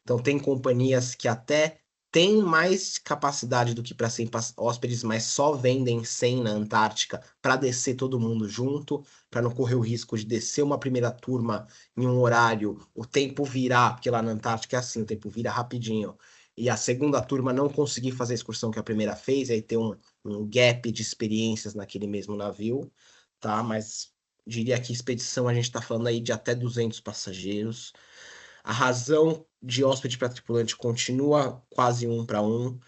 Então, tem companhias que até têm mais capacidade do que para 100 hóspedes, mas só vendem 100 na Antártica para descer todo mundo junto, para não correr o risco de descer uma primeira turma em um horário, o tempo virar, porque lá na Antártica é assim, o tempo vira rapidinho, e a segunda turma não conseguir fazer a excursão que a primeira fez, aí ter um gap de experiências naquele mesmo navio, tá? Mas diria que expedição a gente está falando aí de até 200 passageiros. A razão de hóspede para tripulante continua quase um para um.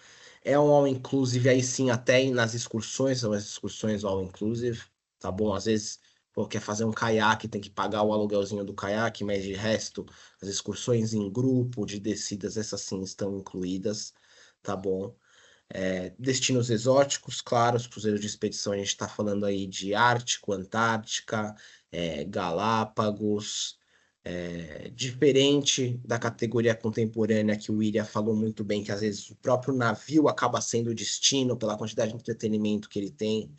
É um all-inclusive, aí sim, até nas excursões, são as excursões all-inclusive, tá bom? Às vezes, pô, quer fazer um caiaque, tem que pagar o aluguelzinho do caiaque, mas de resto, as excursões em grupo, de descidas, essas sim estão incluídas, tá bom? Destinos exóticos, claro, os cruzeiros de expedição, a gente está falando aí de Ártico, Antártica, Galápagos, diferente da categoria contemporânea que o William falou muito bem, que às vezes o próprio navio acaba sendo o destino pela quantidade de entretenimento que ele tem.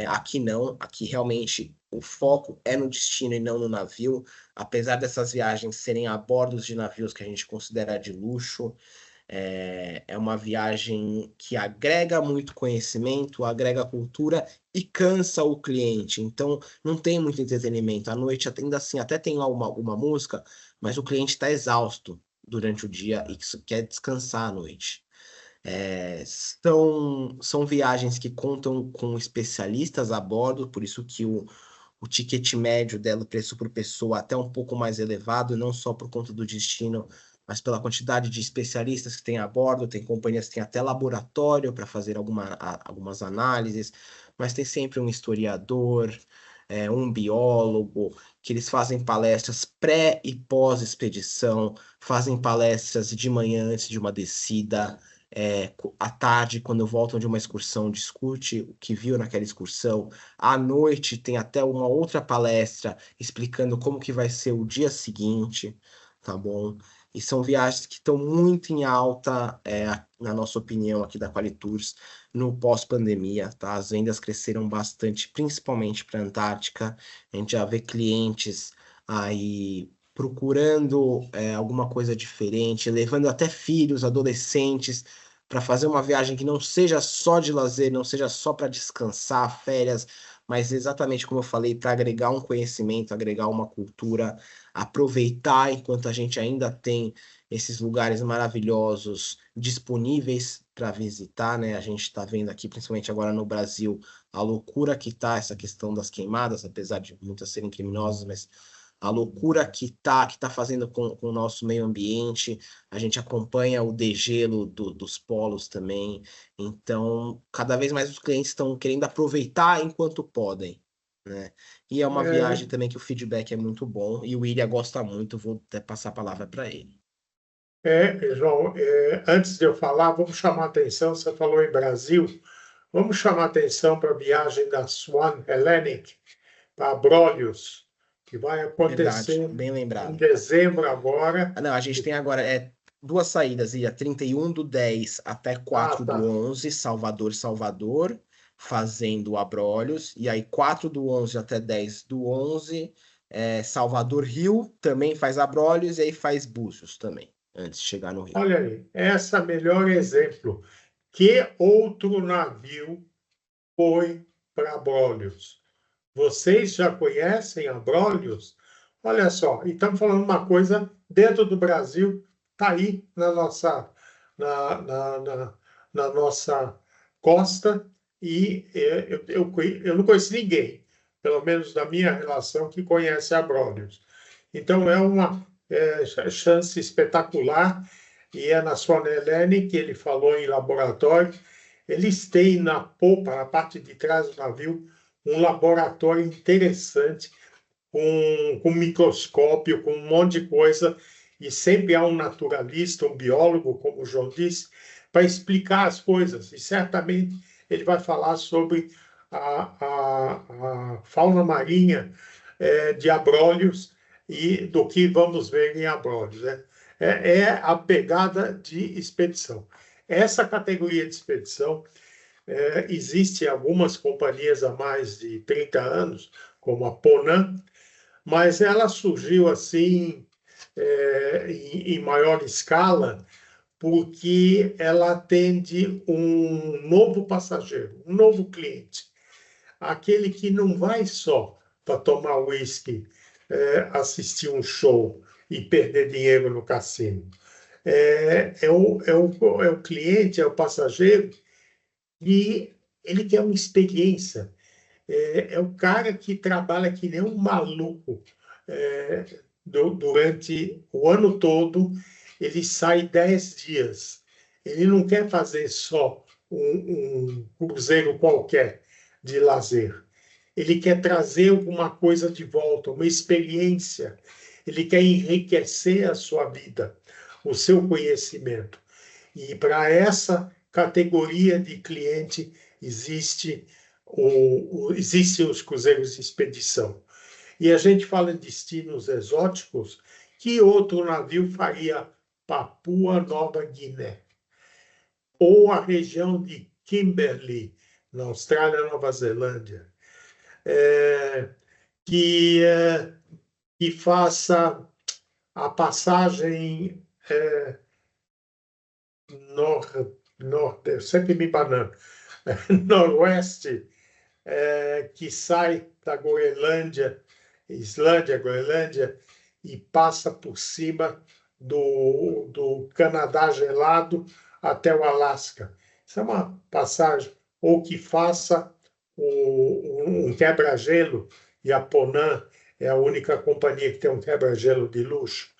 Aqui não, aqui realmente o foco é no destino e não no navio, apesar dessas viagens serem a bordo de navios que a gente considera de luxo. É uma viagem que agrega muito conhecimento, agrega cultura e cansa o cliente. Então, não tem muito entretenimento. À noite, ainda assim, até tem lá uma música, mas o cliente está exausto durante o dia e quer descansar à noite. São viagens que contam com especialistas a bordo, por isso que o ticket médio dela, o preço por pessoa, até um pouco mais elevado, não só por conta do destino, mas pela quantidade de especialistas que tem a bordo. Tem companhias que têm até laboratório para fazer algumas análises, mas tem sempre um historiador, um biólogo, que eles fazem palestras pré e pós-expedição, fazem palestras de manhã antes de uma descida. À tarde, quando voltam de uma excursão, discute o que viu naquela excursão. À noite tem até uma outra palestra explicando como que vai ser o dia seguinte, tá bom? E são viagens que estão muito em alta, na nossa opinião aqui da Qualitours, no pós-pandemia, tá? As vendas cresceram bastante, principalmente para a Antártica. A gente já vê clientes aí procurando alguma coisa diferente, levando até filhos, adolescentes, para fazer uma viagem que não seja só de lazer, não seja só para descansar, férias, mas exatamente como eu falei, para agregar um conhecimento, agregar uma cultura, aproveitar enquanto a gente ainda tem esses lugares maravilhosos disponíveis para visitar, né? A gente está vendo aqui, principalmente agora no Brasil, a loucura que tá essa questão das queimadas, apesar de muitas serem criminosas, mas a loucura que tá fazendo com o nosso meio ambiente. A gente acompanha o degelo dos polos também. Então, cada vez mais os clientes estão querendo aproveitar enquanto podem, né? E é uma viagem É, também que o feedback é muito bom e o William gosta muito. Vou até passar a palavra para ele. João, antes de eu falar, vamos chamar atenção, você falou em Brasil, vamos chamar atenção para a viagem da Swan Hellenic para Abrolhos, que vai Verdade, acontecer bem em lembrado. dezembro agora. Não, a gente tem agora duas saídas, ia 31/10 até Ah, 4 do tá. 11 Salvador, Salvador, fazendo Abrolhos, e aí 4 do 11 até 10 do 11 Salvador, Rio, também faz Abrolhos, e aí faz Búzios também, antes de chegar no Rio. Olha aí, essa é o melhor exemplo. Que outro navio foi para Abrolhos? Vocês já conhecem Abrolhos? Olha só, e estamos falando uma coisa dentro do Brasil, está aí na nossa costa, e eu não conheço ninguém, pelo menos da minha relação, que conhece Abrolhos. Então é uma chance espetacular, e é na Swan Hellenic, que ele falou em laboratório. Eles têm na popa, na parte de trás do navio, um laboratório interessante, com microscópio, com um monte de coisa, e sempre há um naturalista, um biólogo, como o João disse, para explicar as coisas. E certamente ele vai falar sobre a fauna marinha de Abrolhos e do que vamos ver em Abrolhos, né? É a pegada de expedição. Essa categoria de expedição Existem algumas companhias há mais de 30 anos, como a Ponam, mas ela surgiu assim em maior escala porque ela atende um novo passageiro, um novo cliente, aquele que não vai só para tomar uísque, assistir um show e perder dinheiro no cassino. É o cliente, é o passageiro, e ele quer uma experiência. É o cara que trabalha que nem um maluco durante o ano todo. Ele sai 10 dias. Ele não quer fazer só um cruzeiro qualquer de lazer. Ele quer trazer alguma coisa de volta, uma experiência. Ele quer enriquecer a sua vida, o seu conhecimento. E para essa categoria de cliente existem os cruzeiros de expedição. E a gente fala em destinos exóticos, que outro navio faria Papua Nova Guiné? Ou a região de Kimberley, na Austrália, Nova Zelândia, que faça a passagem norte, eu sempre me banano, noroeste, que sai da Groenlândia, Islândia, Groenlândia, e passa por cima do Canadá gelado até o Alasca. Isso é uma passagem. Ou que faça um quebra-gelo, e a Ponam é a única companhia que tem um quebra-gelo de luxo,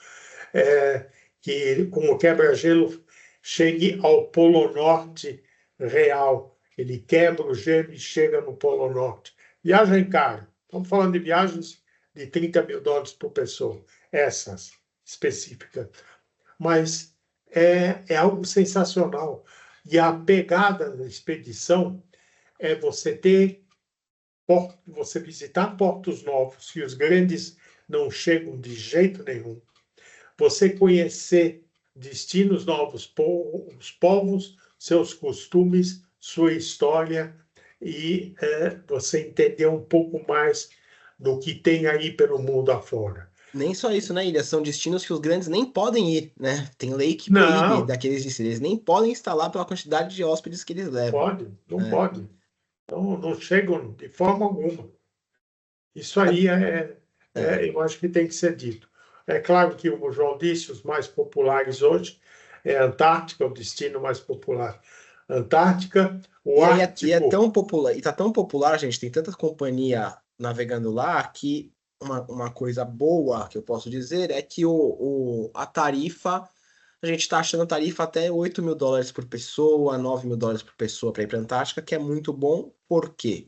que com o quebra-gelo chegue ao Polo Norte real. Ele quebra o gelo e chega no Polo Norte. Viagem cara. Estamos falando de viagens de $30.000 por pessoa, essas específicas. Mas é algo sensacional. E a pegada da expedição é você visitar portos novos, que os grandes não chegam de jeito nenhum. Você conhecer destinos novos, os povos, seus costumes, sua história, e você entender um pouco mais do que tem aí pelo mundo afora. Nem só isso, né, Ilha? São destinos que os grandes nem podem ir, né? Tem lei que proíbe Não, daqueles destinos. Eles nem podem estar lá pela quantidade de hóspedes que eles levam. não Né? pode. Então, não chegam de forma alguma. Isso aí eu acho que tem que ser dito. É claro que o João disse, os mais populares hoje é a Antártica, o destino mais popular. Antártica, o E aí é Ártico. tão popular, e tá tão popular, gente, tem tanta companhia navegando lá que uma coisa boa que eu posso dizer é que a tarifa, a gente tá achando a tarifa até $8.000 por pessoa, $9.000 por pessoa para ir para Antártica, que é muito bom. Por quê?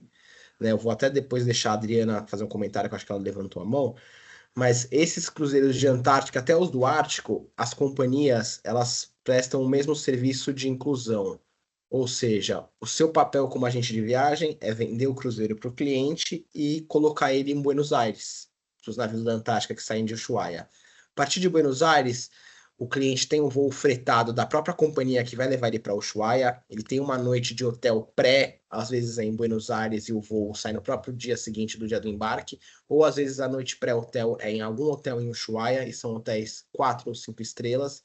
Né, eu vou até depois deixar a Adriana fazer um comentário, que eu acho que ela levantou a mão. Mas esses cruzeiros de Antártica, até os do Ártico, as companhias, elas prestam o mesmo serviço de inclusão. Ou seja, o seu papel como agente de viagem é vender o cruzeiro para o cliente e colocar ele em Buenos Aires, para os navios da Antártica que saem de Ushuaia. A partir de Buenos Aires, o cliente tem um voo fretado da própria companhia que vai levar ele para Ushuaia. Ele tem uma noite de hotel pré, às vezes é em Buenos Aires, e o voo sai no próprio dia seguinte do dia do embarque, ou às vezes a noite pré-hotel é em algum hotel em Ushuaia, e são hotéis 4 ou 5 estrelas.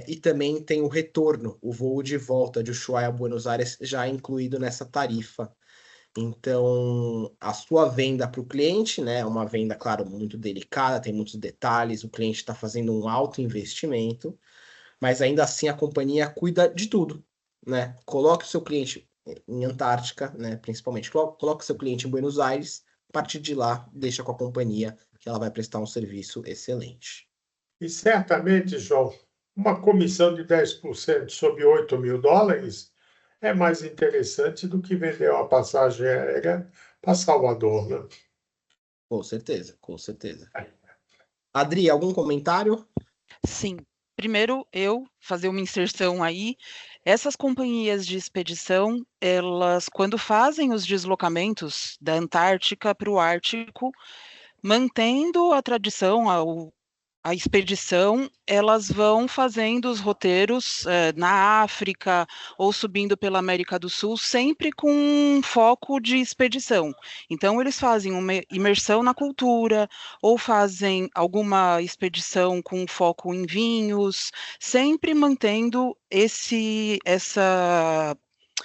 E também tem o retorno, o voo de volta de Ushuaia a Buenos Aires já incluído nessa tarifa. Então, a sua venda para o cliente, né, é uma venda, claro, muito delicada, tem muitos detalhes, o cliente está fazendo um alto investimento, mas ainda assim a companhia cuida de tudo, né? Coloque o seu cliente em Antártica, né, principalmente, coloque o seu cliente em Buenos Aires, a partir de lá, deixa com a companhia que ela vai prestar um serviço excelente. E certamente, João, uma comissão de 10% sobre $8.000 é mais interessante do que vender uma passagem aérea para Salvador, né? Com certeza, com certeza. Adri, algum comentário? Sim. Primeiro, eu fazer uma inserção aí. Essas companhias de expedição, elas, quando fazem os deslocamentos da Antártica para o Ártico, mantendo a tradição, a expedição, elas vão fazendo os roteiros na África ou subindo pela América do Sul, sempre com um foco de expedição. Então, eles fazem uma imersão na cultura, ou fazem alguma expedição com foco em vinhos, sempre mantendo esse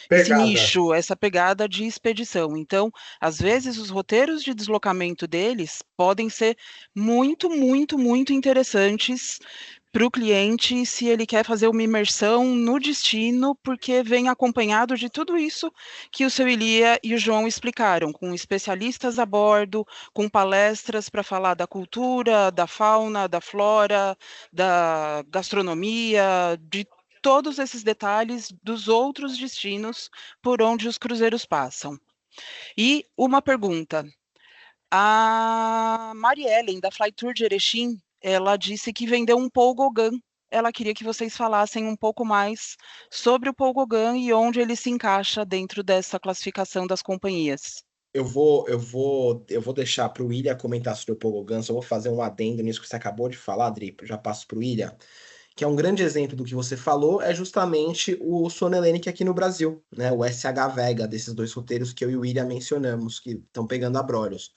Pegada. nicho, essa pegada de expedição. Então, às vezes, os roteiros de deslocamento deles podem ser muito, muito, muito interessantes para o cliente se ele quer fazer uma imersão no destino, porque vem acompanhado de tudo isso que o seu Ilia e o João explicaram, com especialistas a bordo, com palestras para falar da cultura, da fauna, da flora, da gastronomia, de todos esses detalhes dos outros destinos por onde os cruzeiros passam. E uma pergunta. A Mariellen, da Fly Tour de Erechim, ela disse que vendeu um Paul Gauguin. Ela queria que vocês falassem um pouco mais sobre o Paul Gauguin e onde ele se encaixa dentro dessa classificação das companhias. Eu vou deixar para o William comentar sobre o Paul Gauguin, só vou fazer um adendo nisso que você acabou de falar, Adri, já passo para o William, que é um grande exemplo do que você falou, é justamente o Sona Hellenic aqui no Brasil, né? O SH Vega, desses dois roteiros que eu e o William mencionamos, que estão pegando abrolhos.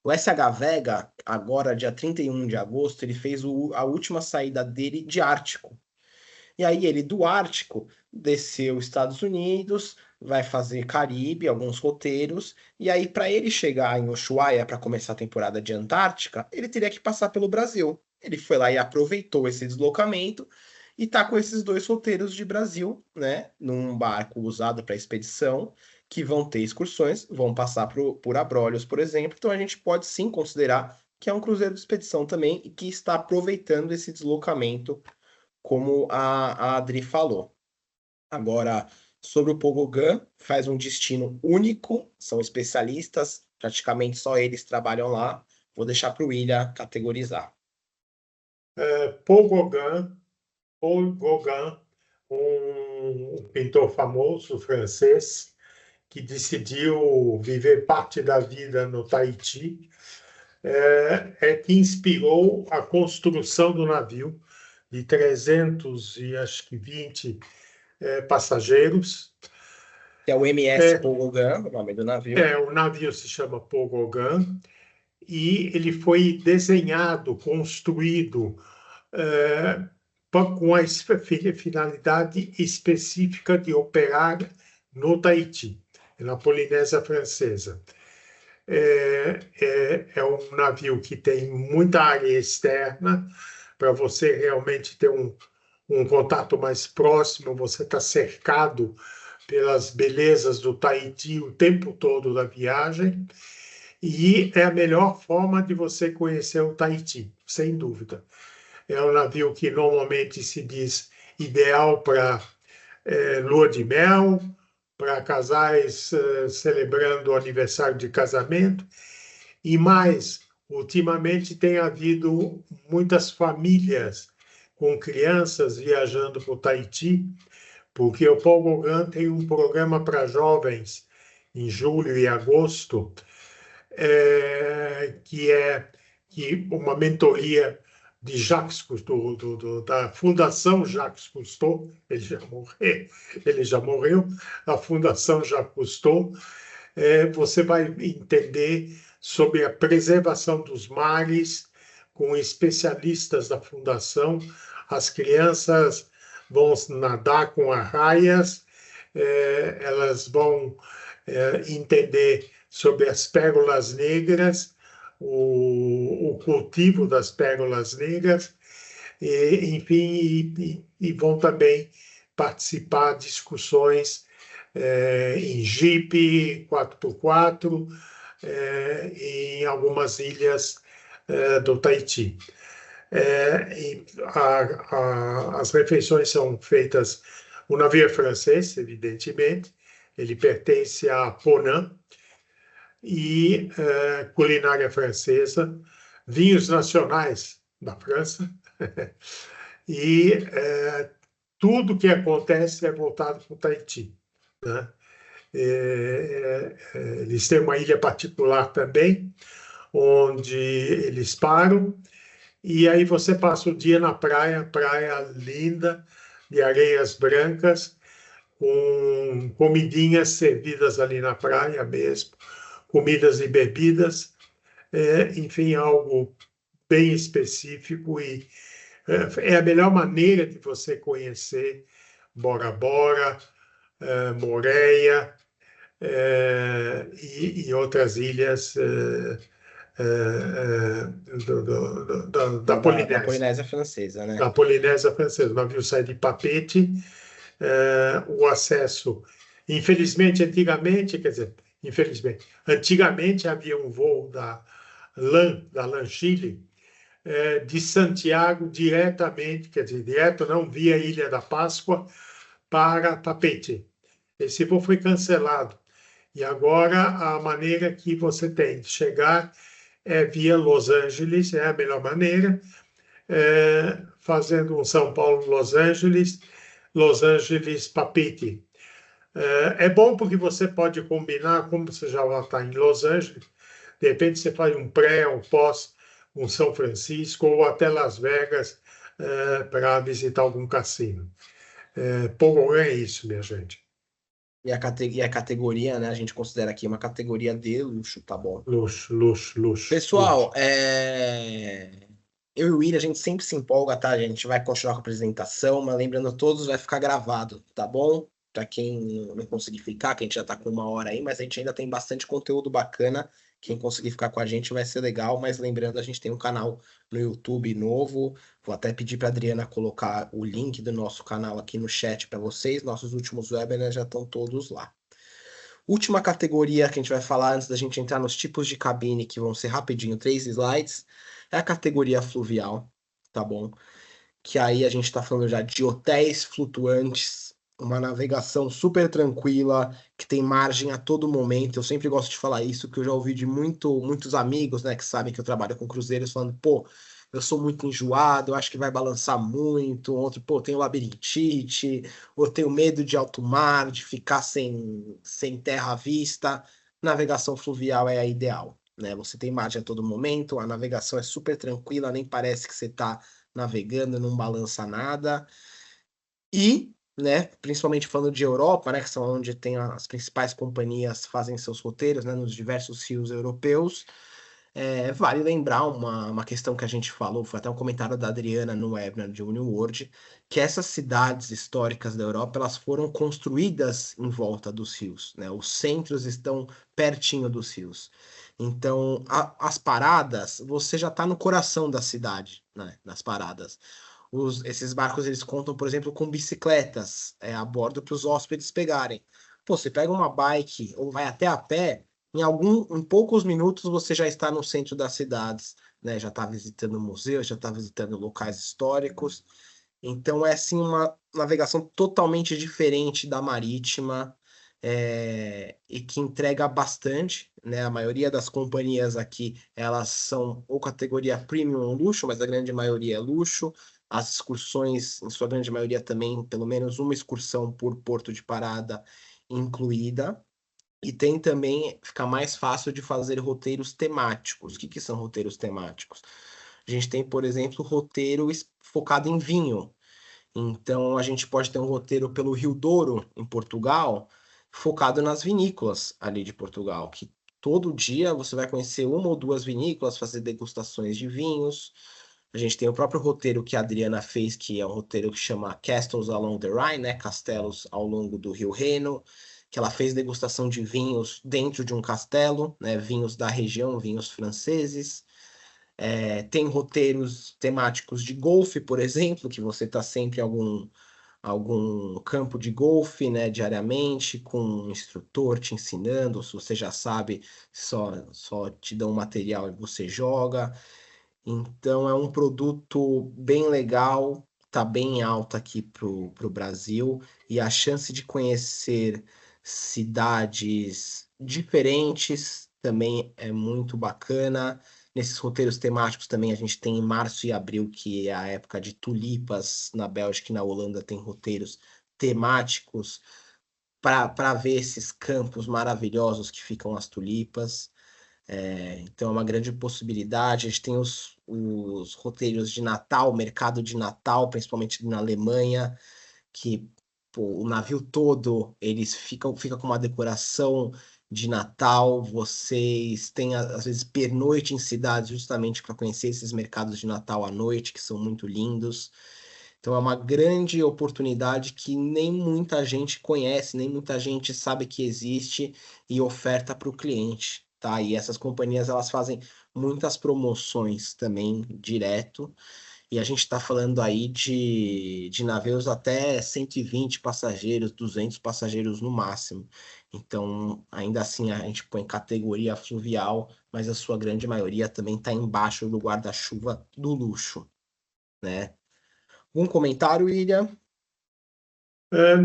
O SH Vega, agora, dia 31 de agosto, ele fez a última saída dele de Ártico. E aí ele, do Ártico, desceu Estados Unidos, vai fazer Caribe, alguns roteiros, e aí para ele chegar em Ushuaia para começar a temporada de Antártica, ele teria que passar pelo Brasil. Ele foi lá e aproveitou esse deslocamento e tá com esses dois roteiros de Brasil, né, num barco usado para expedição, que vão ter excursões, vão passar por Abrolhos, por exemplo. Então a gente pode sim considerar que é um cruzeiro de expedição também e que está aproveitando esse deslocamento, como a Adri falou. Agora, sobre o Paul Gauguin, faz um destino único, são especialistas, praticamente só eles trabalham lá. Vou deixar para o William categorizar. Paul Gauguin, um pintor famoso francês que decidiu viver parte da vida no Tahiti, que inspirou a construção do navio de 320 passageiros. Que é o MS Paul Gauguin, o nome do navio. O navio se chama Paul Gauguin e ele foi desenhado, construído com a finalidade específica de operar no Tahiti, na Polinésia Francesa. É um navio que tem muita área externa, para você realmente ter um contato mais próximo, você está cercado pelas belezas do Tahiti o tempo todo da viagem, e é a melhor forma de você conhecer o Tahiti, sem dúvida. É um navio que normalmente se diz ideal para lua de mel, para casais celebrando o aniversário de casamento, e mais, ultimamente tem havido muitas famílias com crianças viajando para o Tahiti, porque o Paul Gauguin tem um programa para jovens em julho e agosto, que é uma mentoria de Jacques Cousteau, da Fundação Jacques Cousteau, ele já morreu, a Fundação Jacques Cousteau. Você vai entender sobre a preservação dos mares com especialistas da Fundação. As crianças vão nadar com arraias, elas vão entender sobre as pérolas negras, o cultivo das pérolas negras, enfim, e vão também participar de discussões em Jeep 4x4, em algumas ilhas do Tahiti. As refeições são feitas, o navio é francês, evidentemente, ele pertence à Ponant, e culinária francesa, vinhos nacionais da França, e tudo que acontece é voltado para o Tahiti, né? Eles têm uma ilha particular também, onde eles param, E aí você passa o dia na praia, praia linda, de areias brancas, com comidinhas servidas ali na praia mesmo, comidas e bebidas, enfim, algo bem específico e é a melhor maneira de você conhecer Bora Bora, Moreia e outras ilhas da Da Polinésia. Polinésia Francesa, né? Da Polinésia Francesa. O navio sai de Papeete, o acesso, infelizmente, antigamente, quer dizer, infelizmente, antigamente havia um voo da LAN Chile, de Santiago diretamente, quer dizer, direto não, via Ilha da Páscoa para Papeete. Esse voo foi cancelado. E agora a maneira que você tem de chegar é via Los Angeles, é a melhor maneira, fazendo um São Paulo-Los Angeles, Los Angeles-Papeete. É bom porque você pode combinar, como você já está em Los Angeles, de repente você faz um pré, um pós, um São Francisco ou até Las Vegas para visitar algum cassino. Pouco é isso, minha gente. E a categoria, né? A gente considera aqui uma categoria de luxo, tá bom? Luxo, luxo, luxo. Pessoal, luxo. Eu e o William, a gente sempre se empolga, tá? A gente vai continuar com a apresentação, mas lembrando a todos, vai ficar gravado, tá bom? Para quem não conseguir ficar, que a gente já tá com 1 hora aí, mas a gente ainda tem bastante conteúdo bacana. Quem conseguir ficar com a gente vai ser legal, mas lembrando, a gente tem um canal no YouTube novo. Vou até pedir para Adriana colocar o link do nosso canal aqui no chat para vocês. Nossos últimos webinars já estão todos lá. Última categoria que a gente vai falar antes da gente entrar nos tipos de cabine, que vão ser rapidinho 3 slides, é a categoria fluvial, tá bom? Que aí a gente está falando já de hotéis flutuantes, uma navegação super tranquila, que tem margem a todo momento. Eu sempre gosto de falar isso, que eu já ouvi de muitos amigos, né, que sabem que eu trabalho com cruzeiros, falando, pô, eu sou muito enjoado, eu acho que vai balançar muito. Outro, pô, tenho labirintite, ou tenho medo de alto mar, de ficar sem terra à vista. Navegação fluvial é a ideal, né? Você tem margem a todo momento, a navegação é super tranquila, nem parece que você está navegando, não balança nada. E, né, principalmente falando de Europa, né, que são onde tem as principais companhias fazem seus roteiros, né, nos diversos rios europeus. Vale lembrar uma questão que a gente falou, foi até um comentário da Adriana no webinar de UniWorld, que essas cidades históricas da Europa, elas foram construídas em volta dos rios, né? Os centros estão pertinho dos rios. Então, as paradas, você já está no coração da cidade, né? Nas paradas. Esses barcos, eles contam, por exemplo, com bicicletas a bordo para os hóspedes pegarem. Pô, você pega uma bike ou vai até a pé, em poucos minutos você já está no centro das cidades, né? Já está visitando museus, já está visitando locais históricos. Então é assim uma navegação totalmente diferente da marítima, e que entrega bastante, né? A maioria das companhias aqui, elas são ou categoria premium ou luxo, mas a grande maioria é luxo. As excursões, em sua grande maioria também, pelo menos uma excursão por porto de parada incluída. E tem também, fica mais fácil de fazer roteiros temáticos. O que que são roteiros temáticos? A gente tem, por exemplo, roteiro focado em vinho. Então, a gente pode ter um roteiro pelo Rio Douro, em Portugal, focado nas vinícolas ali de Portugal, que todo dia você vai conhecer uma ou duas vinícolas, fazer degustações de vinhos. A gente tem o próprio roteiro que a Adriana fez, que é um roteiro que chama Castles Along the Rhine, né? Castelos ao longo do Rio Reno, que ela fez degustação de vinhos dentro de um castelo, né? Vinhos da região, vinhos franceses. Tem roteiros temáticos de golfe, por exemplo, que você está sempre em algum campo de golfe, né, diariamente, com um instrutor te ensinando, se você já sabe, só te dão material e você joga. Então é um produto bem legal, tá bem alto aqui pro Brasil, e a chance de conhecer cidades diferentes também é muito bacana. Nesses roteiros temáticos também a gente tem em março e abril, que é a época de tulipas na Bélgica e na Holanda, tem roteiros temáticos para ver esses campos maravilhosos que ficam as tulipas. Então é uma grande possibilidade. A gente tem os roteiros de Natal, mercado de Natal, principalmente na Alemanha, que pô, o navio todo eles fica com uma decoração de Natal. Vocês têm às vezes pernoite em cidades justamente para conhecer esses mercados de Natal à noite, que são muito lindos. Então é uma grande oportunidade que nem muita gente conhece, nem muita gente sabe que existe e oferta para o cliente, tá? E essas companhias elas fazem muitas promoções também direto. E a gente está falando aí de navios até 120 passageiros, 200 passageiros no máximo. Então, ainda assim, a gente põe categoria fluvial, mas a sua grande maioria também está embaixo do guarda-chuva do luxo, né? Um comentário, William?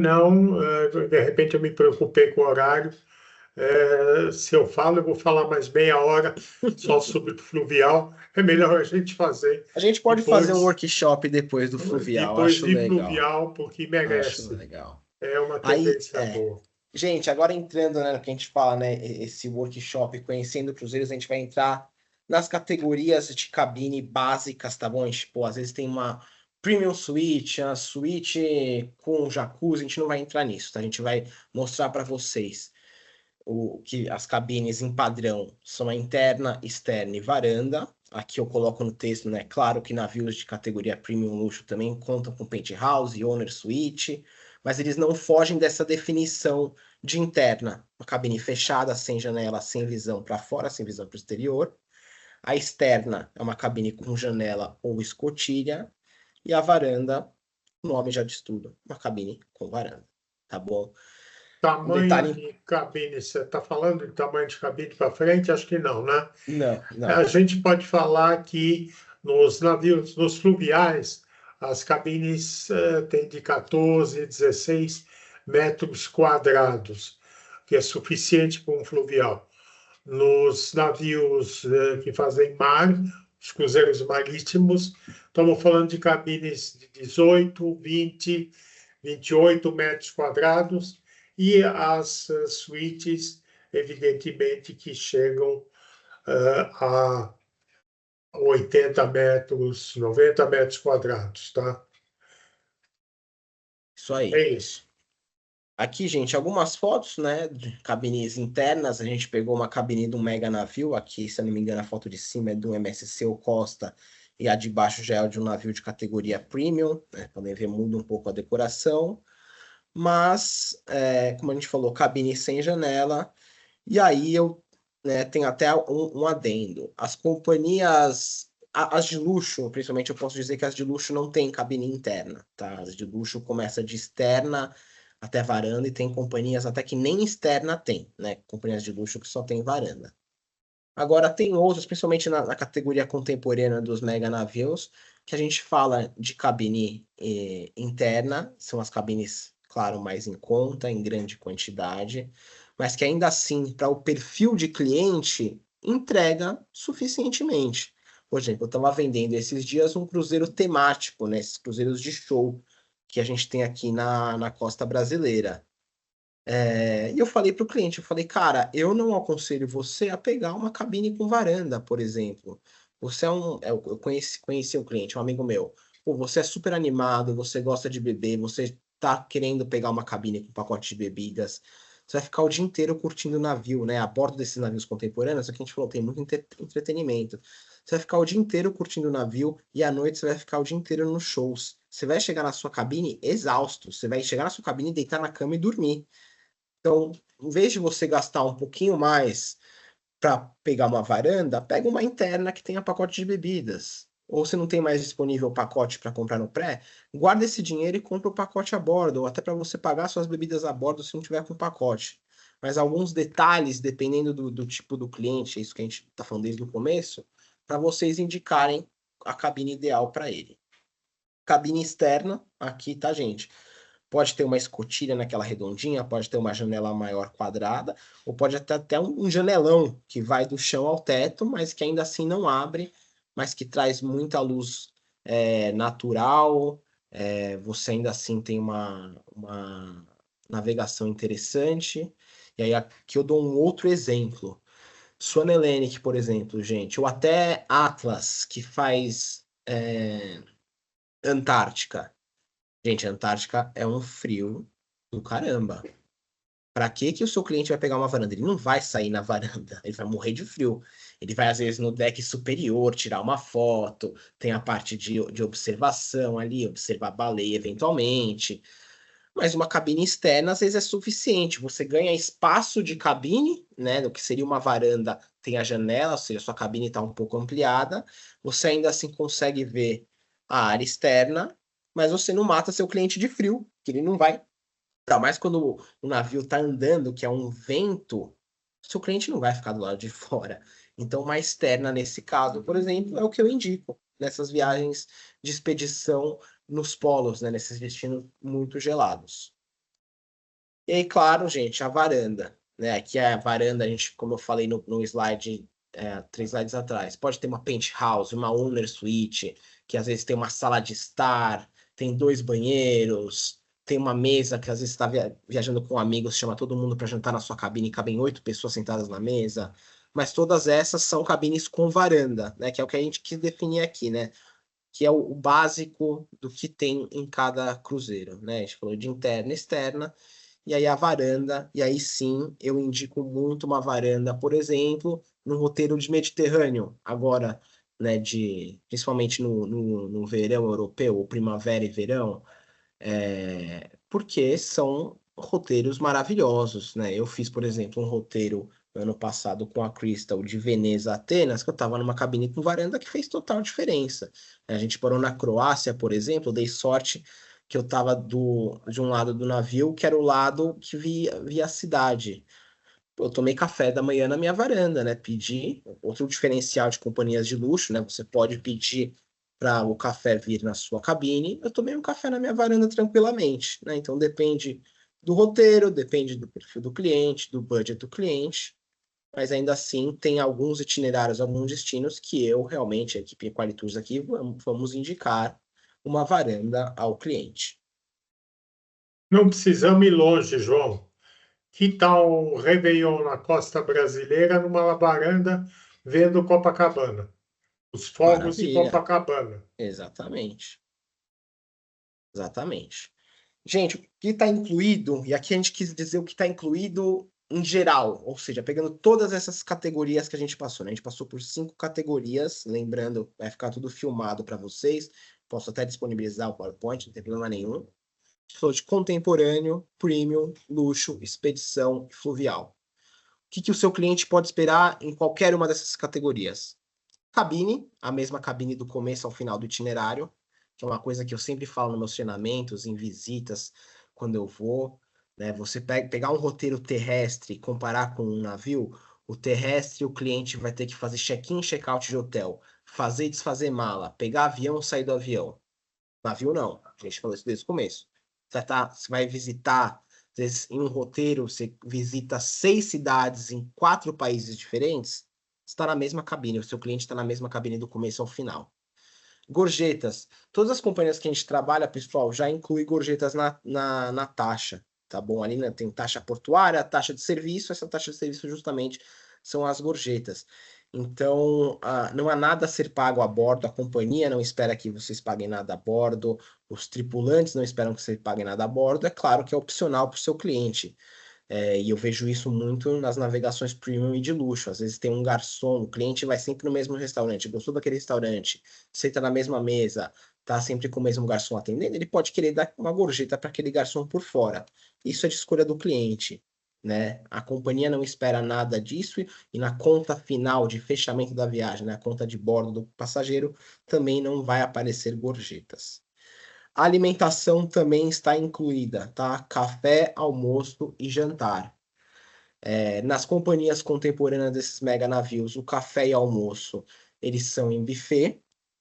Não, de repente eu me preocupei com o horário. Se eu falo, eu vou falar mais meia hora só sobre fluvial. É melhor a gente fazer A gente pode fazer um depois, workshop depois do fluvial, depois acho de legal. fluvial, porque Acho merece. legal. É uma Aí, tendência boa. gente, agora entrando, né, no que a gente fala, né, esse workshop conhecendo cruzeiros, a gente vai entrar nas categorias de cabine básicas, tá bom? A gente, pô, às vezes tem uma premium suite, a suite com jacuzzi, a gente não vai entrar nisso, tá? A gente vai mostrar para vocês o que as cabines em padrão são a interna, externa e varanda. Aqui eu coloco no texto, né? Claro que navios de categoria premium luxo também contam com penthouse, owner suite, mas eles não fogem dessa definição de interna. Uma cabine fechada, sem janela, sem visão para fora, sem visão para o exterior. A externa é uma cabine com janela ou escotilha. E a varanda, o nome já diz tudo, uma cabine com varanda. Tá bom? Um Tamanho detalhe. de cabine, você está falando de tamanho de cabine para frente? Acho que não, né? Não, A não. gente pode falar que nos navios, nos fluviais, as cabines têm de 14 a 16 metros quadrados, que é suficiente para um fluvial. Nos navios que fazem mar, os cruzeiros marítimos, estamos falando de cabines de 18, 20, 28 metros quadrados, e as suítes, evidentemente, que chegam a 80 metros, 90 metros quadrados, tá? Isso aí. É isso. Aqui, gente, algumas fotos, né, de cabines internas. A gente pegou uma cabine de um mega navio. Aqui, se eu não me engano, a foto de cima é do MSC ou Costa e a de baixo já é de um navio de categoria premium, né? Podem ver, muda um pouco a decoração. Mas, como a gente falou, cabine sem janela. E aí eu, né, tenho até um adendo. As companhias, as de luxo, principalmente, eu posso dizer que as de luxo não têm cabine interna, tá? As de luxo começa de externa até varanda e tem companhias até que nem externa tem, né? Companhias de luxo que só tem varanda. Agora tem outros, principalmente na categoria contemporânea dos mega navios, que a gente fala de cabine interna, são as cabines, claro, mais em conta, em grande quantidade, mas que ainda assim, para o perfil de cliente, entrega suficientemente. Por exemplo, eu estava vendendo esses dias um cruzeiro temático, né? Esses cruzeiros de show que a gente tem aqui na costa brasileira. E eu falei para o cliente, eu falei, cara, eu não aconselho você a pegar uma cabine com varanda, por exemplo. Você eu conheci o cliente, um amigo meu. Pô, você é super animado, você gosta de beber, você tá querendo pegar uma cabine com pacote de bebidas. Você vai ficar o dia inteiro curtindo o navio, né? A bordo desses navios contemporâneos, aqui a gente falou, tem muito entretenimento. Você vai ficar o dia inteiro curtindo o navio e à noite você vai ficar o dia inteiro nos shows. Você vai chegar na sua cabine exausto. Você vai chegar na sua cabine, deitar na cama e dormir. Então, em vez de você gastar um pouquinho mais para pegar uma varanda, pega uma interna que tenha pacote de bebidas. Ou se não tem mais disponível o pacote para comprar no pré, guarda esse dinheiro e compra o pacote a bordo, ou até para você pagar suas bebidas a bordo se não tiver com pacote. Mas alguns detalhes, dependendo do tipo do cliente, é isso que a gente está falando desde o começo, para vocês indicarem a cabine ideal para ele. Cabine externa, aqui tá, gente? Pode ter uma escotilha naquela redondinha, pode ter uma janela maior quadrada, ou pode ter até um janelão que vai do chão ao teto, mas que ainda assim não abre, mas que traz muita luz natural. Você ainda assim tem uma navegação interessante. E aí aqui eu dou um outro exemplo. Swan Hellenic, por exemplo, gente, ou até Atlas, que faz Antártica. Gente, a Antártica é um frio do caramba. Para que o seu cliente vai pegar uma varanda? Ele não vai sair na varanda, ele vai morrer de frio. Ele vai, às vezes, no deck superior, tirar uma foto, tem a parte de observação ali, observar a baleia eventualmente. Mas uma cabine externa, às vezes, é suficiente. Você ganha espaço de cabine, né? No que seria uma varanda, tem a janela, ou seja, sua cabine está um pouco ampliada. Você ainda assim consegue ver a área externa, mas você não mata seu cliente de frio, que ele não vai. Ainda mais quando o navio está andando, que é um vento, seu cliente não vai ficar do lado de fora. Então, uma externa, nesse caso, por exemplo, é o que eu indico nessas viagens de expedição nos polos, né, nesses destinos muito gelados. E aí, claro, gente, a varanda, né? Aqui é a varanda, a gente, como eu falei no slide, 3 slides atrás, pode ter uma penthouse, uma owner suite, que às vezes tem uma sala de estar, tem 2 banheiros, tem uma mesa que às vezes está viajando com amigos, chama todo mundo para jantar na sua cabine, cabem 8 pessoas sentadas na mesa. Mas todas essas são cabines com varanda, né? Que é o que a gente quis definir aqui, né? Que é o básico do que tem em cada cruzeiro, né? A gente falou de interna e externa, e aí a varanda, e aí sim eu indico muito uma varanda, por exemplo, no roteiro de Mediterrâneo, agora, né, principalmente no verão europeu, ou primavera e verão, porque são roteiros maravilhosos, né? Eu fiz, por exemplo, um roteiro ano passado com a Crystal de Veneza a Atenas, que eu estava numa cabine com varanda que fez total diferença. A gente parou na Croácia, por exemplo, eu dei sorte que eu estava de um lado do navio, que era o lado que via a cidade. Eu tomei café da manhã na minha varanda, né? Pedi, outro diferencial de companhias de luxo, né? Você pode pedir para o café vir na sua cabine. Eu tomei um café na minha varanda tranquilamente, né? Então depende do roteiro, depende do perfil do cliente, do budget do cliente, mas ainda assim tem alguns itinerários, alguns destinos que eu realmente, a equipe Qualitours aqui, vamos indicar uma varanda ao cliente. Não precisamos ir longe, João. Que tal um Réveillon na costa brasileira, numa varanda, vendo Copacabana? Os fogos de Maravilha, Copacabana. exatamente, exatamente. Gente, o que está incluído, e aqui a gente quis dizer o que está incluído em geral, ou seja, pegando todas essas categorias que a gente passou, né? A gente passou por 5 categorias, lembrando, vai ficar tudo filmado para vocês, posso até disponibilizar o PowerPoint, não tem problema nenhum. Falou de contemporâneo, premium, luxo, expedição e fluvial. O que o seu cliente pode esperar em qualquer uma dessas categorias? Cabine, a mesma cabine do começo ao final do itinerário, que é uma coisa que eu sempre falo nos meus treinamentos, em visitas, quando eu vou, né? Você pegar um roteiro terrestre e comparar com um navio, o terrestre, o cliente vai ter que fazer check-in e check-out de hotel, fazer e desfazer mala, pegar avião e sair do avião. Navio não, a gente falou isso desde o começo. Você vai visitar, às vezes, em um roteiro, você visita 6 cidades em 4 países diferentes, está na mesma cabine, o seu cliente está na mesma cabine do começo ao final. Gorjetas. Todas as companhias que a gente trabalha, pessoal, já inclui gorjetas na taxa, tá bom? Ali, né, tem taxa portuária, taxa de serviço, essa taxa de serviço justamente são as gorjetas. Então, não há nada a ser pago a bordo, a companhia não espera que vocês paguem nada a bordo, os tripulantes não esperam que vocês paguem nada a bordo, é claro que é opcional para o seu cliente. E eu vejo isso muito nas navegações premium e de luxo. Às vezes tem um garçom, o cliente vai sempre no mesmo restaurante, gostou daquele restaurante, senta na mesma mesa, tá sempre com o mesmo garçom atendendo, ele pode querer dar uma gorjeta para aquele garçom por fora. Isso é de escolha do cliente, né? A companhia não espera nada disso e na conta final de fechamento da viagem, na conta de bordo do passageiro, também não vai aparecer gorjetas. A alimentação também está incluída, tá? Café, almoço e jantar. Nas companhias contemporâneas desses mega navios, o café e almoço, eles são em buffet,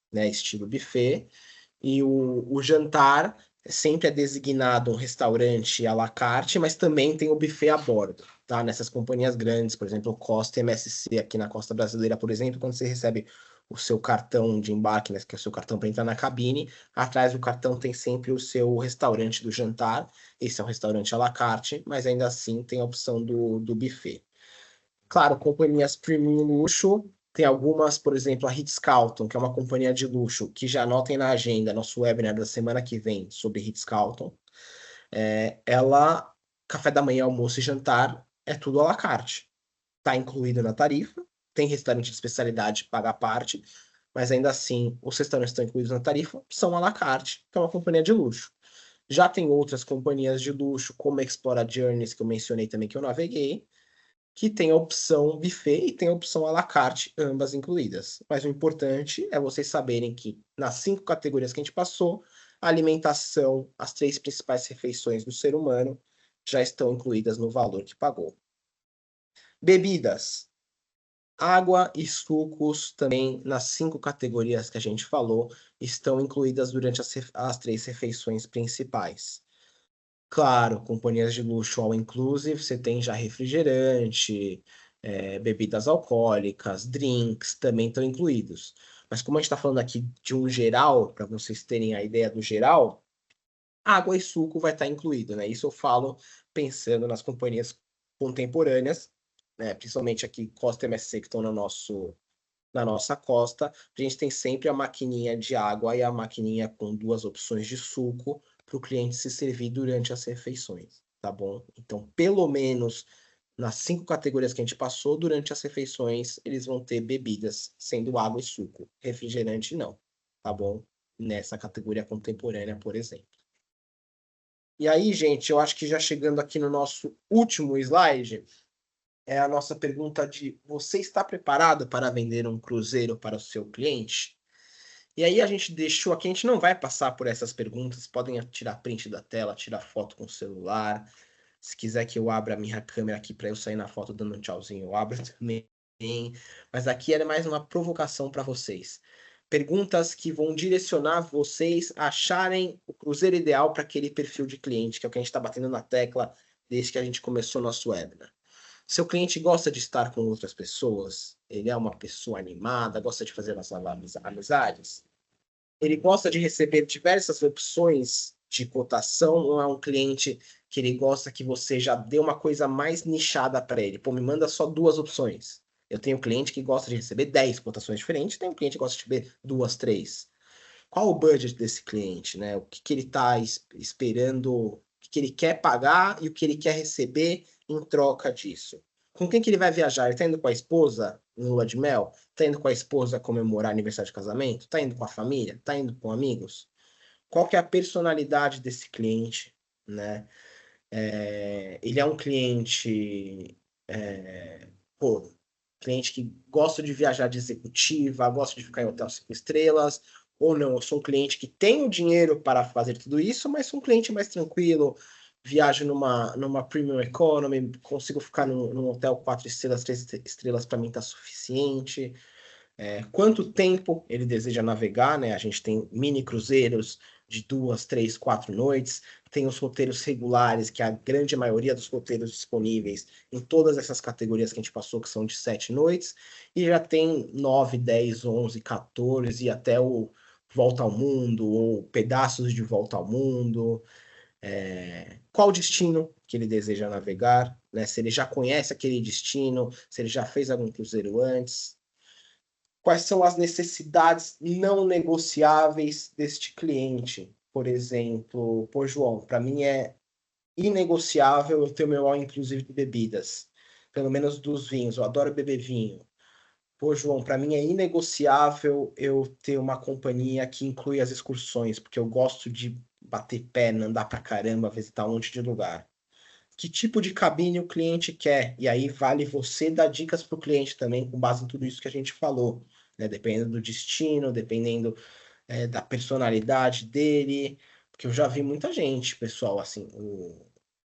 né? Estilo buffet. E o jantar sempre é designado um restaurante à la carte, mas também tem o buffet a bordo, tá? Nessas companhias grandes, por exemplo, Costa e MSC, aqui na costa brasileira, por exemplo, quando você recebe o seu cartão de embarque, né, que é o seu cartão para entrar na cabine, atrás do cartão tem sempre o seu restaurante do jantar. Esse é um restaurante à la carte, mas ainda assim tem a opção do buffet. Claro, companhias premium luxo, tem algumas, por exemplo, a Ritz-Carlton, que é uma companhia de luxo, que já anotem na agenda, nosso webinar da semana que vem sobre Ritz-Carlton. Ela, café da manhã, almoço e jantar, é tudo à la carte. Está incluído na tarifa, tem restaurante de especialidade, paga a parte, mas ainda assim, os restaurantes estão incluídos na tarifa, são à la carte, que é uma companhia de luxo. Já tem outras companhias de luxo, como a Explora Journeys, que eu mencionei também, que eu naveguei, que tem a opção buffet e tem a opção à la carte, ambas incluídas. Mas o importante é vocês saberem que nas 5 categorias que a gente passou, a alimentação, as 3 principais refeições do ser humano já estão incluídas no valor que pagou. Bebidas. Água e sucos também nas 5 categorias que a gente falou estão incluídas durante as 3 refeições principais. Claro, companhias de luxo all inclusive, você tem já refrigerante, bebidas alcoólicas, drinks também estão incluídos. Mas como a gente está falando aqui de um geral, para vocês terem a ideia do geral, água e suco vai estar incluído, né? Isso eu falo pensando nas companhias contemporâneas, né? Principalmente aqui Costa MSC, que estão na nossa costa. A gente tem sempre a maquininha de água e a maquininha com 2 opções de suco para o cliente se servir durante as refeições, tá bom? Então, pelo menos nas 5 categorias que a gente passou, durante as refeições, eles vão ter bebidas, sendo água e suco. Refrigerante, não, tá bom? Nessa categoria contemporânea, por exemplo. E aí, gente, eu acho que já chegando aqui no nosso último slide, é a nossa pergunta de: você está preparado para vender um cruzeiro para o seu cliente? E aí a gente deixou aqui, a gente não vai passar por essas perguntas, podem tirar print da tela, tirar foto com o celular. Se quiser que eu abra a minha câmera aqui para eu sair na foto dando um tchauzinho, eu abro também. Mas aqui era mais uma provocação para vocês. Perguntas que vão direcionar vocês a acharem o cruzeiro ideal para aquele perfil de cliente, que é o que a gente está batendo na tecla desde que a gente começou nosso webinar. Seu cliente gosta de estar com outras pessoas? Ele é uma pessoa animada, gosta de fazer as amizades? Ele gosta de receber diversas opções de cotação, ou é um cliente que ele gosta que você já dê uma coisa mais nichada para ele? Pô, me manda só 2 opções. Eu tenho cliente que gosta de receber 10 cotações diferentes, tem um cliente que gosta de receber 2, 3. Qual o budget desse cliente, né? O que ele está esperando, o que ele quer pagar e o que ele quer receber em troca disso. Com quem que ele vai viajar? Ele está indo com a esposa em lua de mel? Está indo com a esposa comemorar aniversário de casamento? Está indo com a família? Está indo com amigos? Qual que é a personalidade desse cliente, né? Ele é um cliente, cliente que gosta de viajar de executiva, gosta de ficar em hotel 5 estrelas, ou não, eu sou um cliente que tem o dinheiro para fazer tudo isso, mas sou um cliente mais tranquilo, viajo numa premium economy, consigo ficar num hotel 4 estrelas, 3 estrelas, para mim está suficiente. Quanto tempo ele deseja navegar, né? A gente tem mini cruzeiros de 2, 3, 4 noites, tem os roteiros regulares, que é a grande maioria dos roteiros disponíveis em todas essas categorias que a gente passou, que são de 7 noites, e já tem 9, 10, 11, 14 e até o Volta ao Mundo, ou pedaços de Volta ao Mundo. Qual o destino que ele deseja navegar, né? Se ele já conhece aquele destino, se ele já fez algum cruzeiro antes. Quais são as necessidades não negociáveis deste cliente? Por exemplo, pô, João, para mim é inegociável eu ter o meu all inclusive de bebidas, pelo menos dos vinhos, eu adoro beber vinho. Pô, João, para mim é inegociável eu ter uma companhia que inclui as excursões, porque eu gosto de bater perna, andar pra caramba, visitar um monte de lugar. Que tipo de cabine o cliente quer? E aí vale você dar dicas para o cliente também, com base em tudo isso que a gente falou, né? Dependendo do destino, dependendo da personalidade dele, porque eu já vi muita gente, pessoal, assim,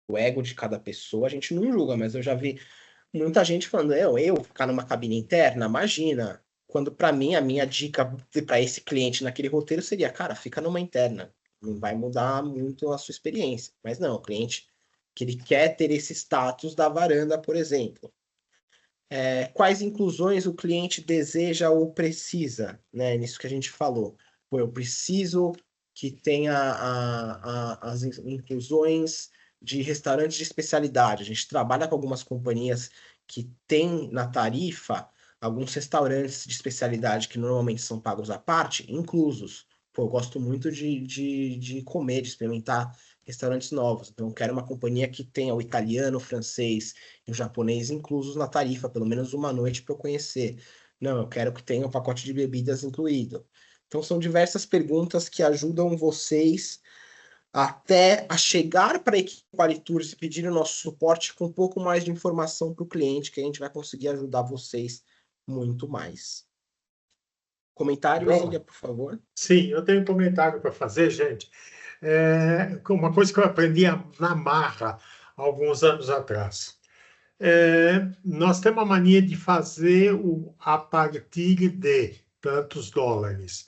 o ego de cada pessoa a gente não julga, mas eu já vi muita gente falando, eu ficar numa cabine interna, imagina. Quando para mim a minha dica para esse cliente naquele roteiro seria, cara, fica numa interna, não vai mudar muito a sua experiência. Mas não, o cliente que ele quer ter esse status da varanda, por exemplo. Quais inclusões o cliente deseja ou precisa, né? Nisso que a gente falou. Pô, eu preciso que tenha as inclusões de restaurantes de especialidade. A gente trabalha com algumas companhias que tem na tarifa alguns restaurantes de especialidade que normalmente são pagos à parte, inclusos. Pô, eu gosto muito de comer, de experimentar restaurantes novos. Então, eu quero uma companhia que tenha o italiano, o francês e o japonês inclusos na tarifa, pelo menos uma noite para eu conhecer. Não, eu quero que tenha o pacote de bebidas incluído. Então, são diversas perguntas que ajudam vocês até a chegar para a equipe Qualitours e pedir o nosso suporte com um pouco mais de informação para o cliente, que a gente vai conseguir ajudar vocês muito mais. Comentários, João, Ilha, por favor. sim, eu tenho um comentário para fazer, gente. Uma coisa que eu aprendi na marra alguns anos atrás. Nós temos a mania de fazer a partir de tantos dólares,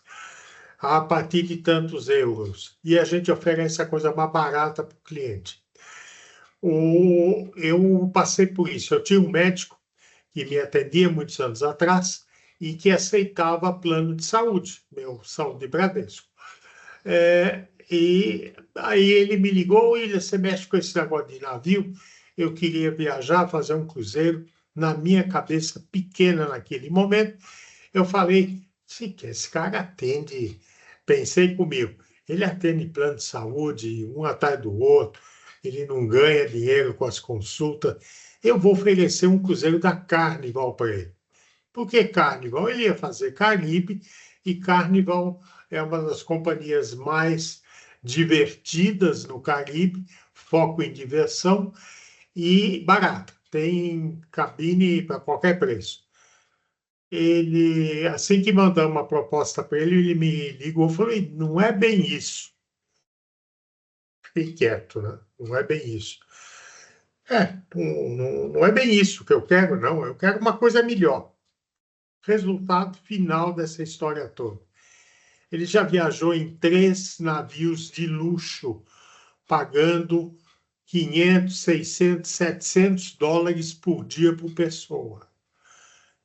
a partir de tantos euros, e a gente oferece a coisa mais barata para o cliente. Eu passei por isso. Eu tinha um médico que me atendia muitos anos atrás e que aceitava plano de saúde, meu Saúde Bradesco. E aí ele me ligou: William, você mexe com esse negócio de navio? Eu queria viajar, fazer um cruzeiro. Na minha cabeça pequena naquele momento, eu falei: sim, que esse cara atende. Pensei comigo, ele atende plano de saúde, um atrás do outro, ele não ganha dinheiro com as consultas. Eu vou oferecer um cruzeiro da Carnival para ele. Por que Carnival? Ele ia fazer Caribe, e Carnival é uma das companhias mais divertidas no Caribe, foco em diversão e barato. Tem cabine para qualquer preço. Ele, assim que mandamos uma proposta para ele, ele me ligou e falou: não é bem isso. Fiquei quieto, né? Não é bem isso. Não é bem isso que eu quero, não. Eu quero uma coisa melhor. Resultado final dessa história toda. Ele já viajou em 3 navios de luxo, pagando 500, 600, 700 dólares por dia por pessoa.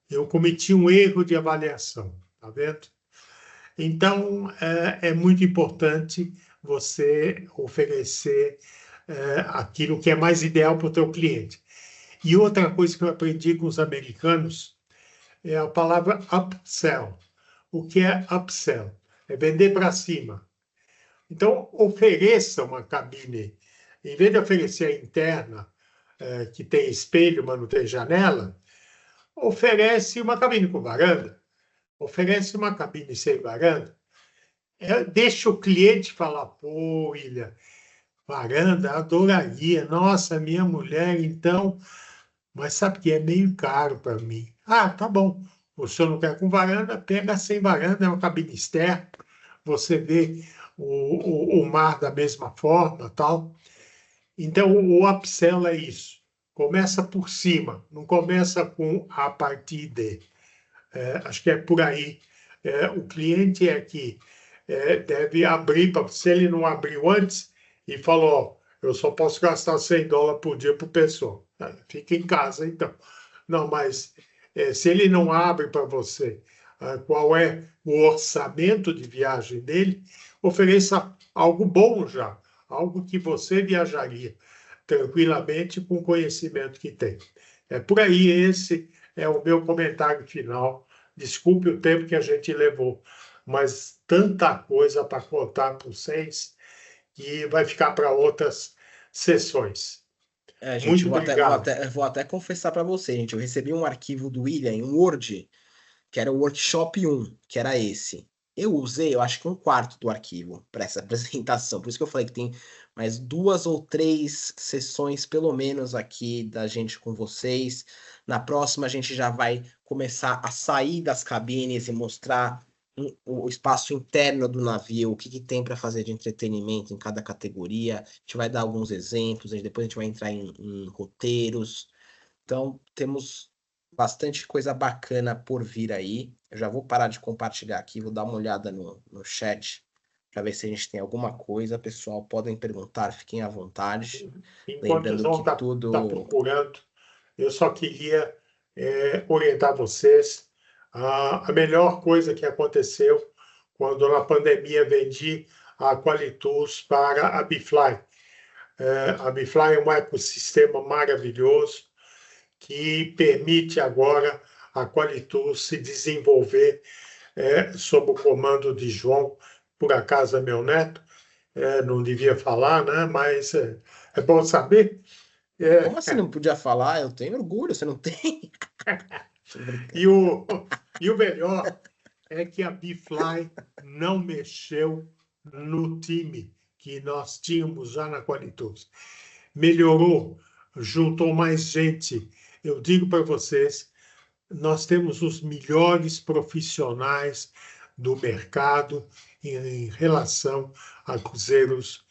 Eu cometi um erro de avaliação, tá vendo? Então, é muito importante você oferecer aquilo que é mais ideal para o teu cliente. E outra coisa que eu aprendi com os americanos é a palavra upsell. O que é upsell? É vender para cima. Então, ofereça uma cabine. Em vez de oferecer a interna, que tem espelho, mas não tem janela, oferece uma cabine com varanda, oferece uma cabine sem varanda. Deixa o cliente falar: pô, William, varanda, adoraria. Nossa, minha mulher, então. Mas sabe que é meio caro para mim. Ah, tá bom. O senhor não quer com varanda? Pega sem varanda, é uma cabine externa. Você vê o mar da mesma forma, tal. Então, o upsell é isso. Começa por cima, não começa com a partir de. Acho que é por aí. O cliente é que deve abrir, se ele não abriu antes e falou: eu só posso gastar 100 dólares por dia por pessoa. Fica em casa, então. Não, mas se ele não abre para você qual é o orçamento de viagem dele, ofereça algo bom já, algo que você viajaria tranquilamente com o conhecimento que tem. Por aí, esse é o meu comentário final. Desculpe o tempo que a gente levou, mas tanta coisa para contar para vocês que vai ficar para outras sessões. Gente, Muito obrigado. vou até confessar para você, gente. Eu recebi um arquivo do William em Word, que era o Workshop 1, que era esse. Eu usei, eu acho que 1/4 do arquivo para essa apresentação. Por isso que eu falei que tem mais 2 ou 3 sessões, pelo menos, aqui da gente com vocês. Na próxima, a gente já vai começar a sair das cabines e mostrar o espaço interno do navio, o que tem para fazer de entretenimento em cada categoria. A gente vai dar alguns exemplos, depois a gente vai entrar em roteiros. Então, temos bastante coisa bacana por vir aí. Eu já vou parar de compartilhar aqui, vou dar uma olhada no chat para ver se a gente tem alguma coisa. Pessoal, podem perguntar, fiquem à vontade. Enquanto o Lembrando João que está tudo. procurando, eu só queria orientar vocês. A melhor coisa que aconteceu quando na pandemia vendi a Qualitours para a Bifly. A Bifly é um ecossistema maravilhoso que permite agora a Qualitur se desenvolver sob o comando de João, por acaso é meu neto, não devia falar, né? Mas é bom saber. Como assim não podia falar? Eu tenho orgulho, você não tem? Tô brincando. E o melhor é que a Bfly não mexeu no time que nós tínhamos já na Qualitur. Melhorou, juntou mais gente. Eu digo para vocês, nós temos os melhores profissionais do mercado em relação a cruzeiros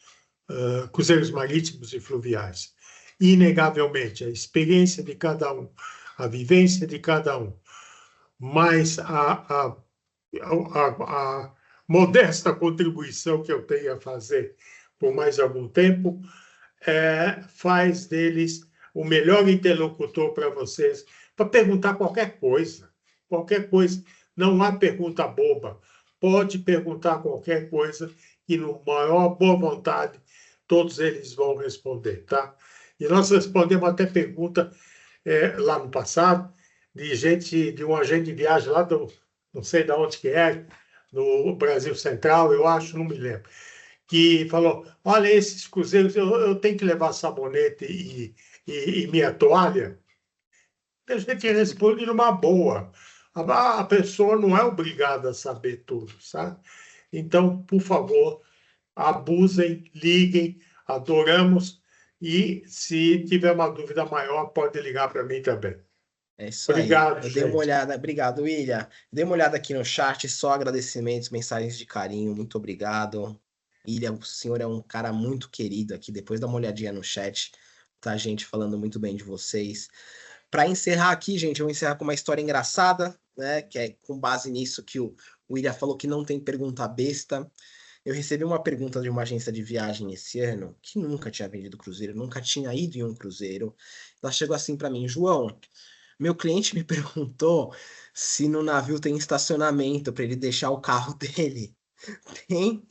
marítimos e fluviais. Inegavelmente, a experiência de cada um, a vivência de cada um, mas a modesta contribuição que eu tenho a fazer por mais algum tempo faz deles o melhor interlocutor para vocês, para perguntar qualquer coisa. Qualquer coisa. Não há pergunta boba. Pode perguntar qualquer coisa e, no maior boa vontade, todos eles vão responder, tá? E nós respondemos até pergunta lá no passado de um agente de viagem lá não sei de onde que é, no Brasil Central, eu acho, não me lembro, que falou, olha, esses cruzeiros, eu tenho que levar sabonete e minha toalha. A gente responde numa boa. A pessoa não é obrigada a saber tudo, sabe? Então, por favor, abusem, liguem, adoramos, e se tiver uma dúvida maior, pode ligar para mim também. É isso Obrigado, aí. Eu dei uma gente. olhada. Obrigado, William. Dei uma olhada aqui no chat, só agradecimentos, mensagens de carinho. Muito obrigado. William, o senhor é um cara muito querido aqui. Depois dá uma olhadinha no chat. Tá gente falando muito bem de vocês. Para encerrar aqui, gente, eu vou encerrar com uma história engraçada, né? Que é com base nisso que o William falou que não tem pergunta besta. Eu recebi uma pergunta de uma agência de viagem esse ano que nunca tinha vendido cruzeiro, nunca tinha ido em um cruzeiro. Ela chegou assim para mim, João, meu cliente me perguntou se no navio tem estacionamento para ele deixar o carro dele. Tem?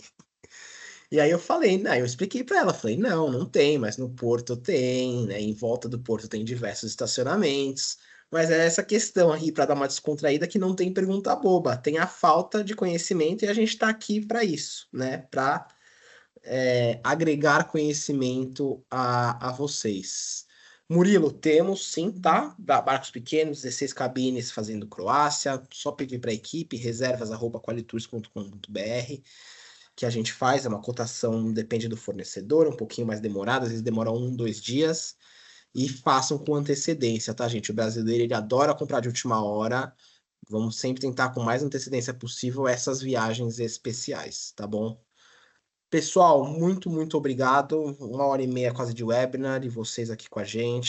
E aí eu falei, né, eu expliquei para ela, falei, não tem, mas no porto tem, né, em volta do porto tem diversos estacionamentos. Mas é essa questão aí para dar uma descontraída que não tem pergunta boba, tem a falta de conhecimento e a gente está aqui para isso, né, para agregar conhecimento a vocês. Murilo, temos sim, tá? Barcos pequenos, 16 cabines fazendo Croácia. Só pedir para a equipe, reservas@qualitours.com.br, que a gente faz. É uma cotação, depende do fornecedor, um pouquinho mais demorada, às vezes demora 1, 2 dias. E façam com antecedência, tá, gente? O brasileiro, ele adora comprar de última hora. Vamos sempre tentar com mais antecedência possível essas viagens especiais, tá bom? Pessoal, muito obrigado. 1h30 quase de webinar e vocês aqui com a gente.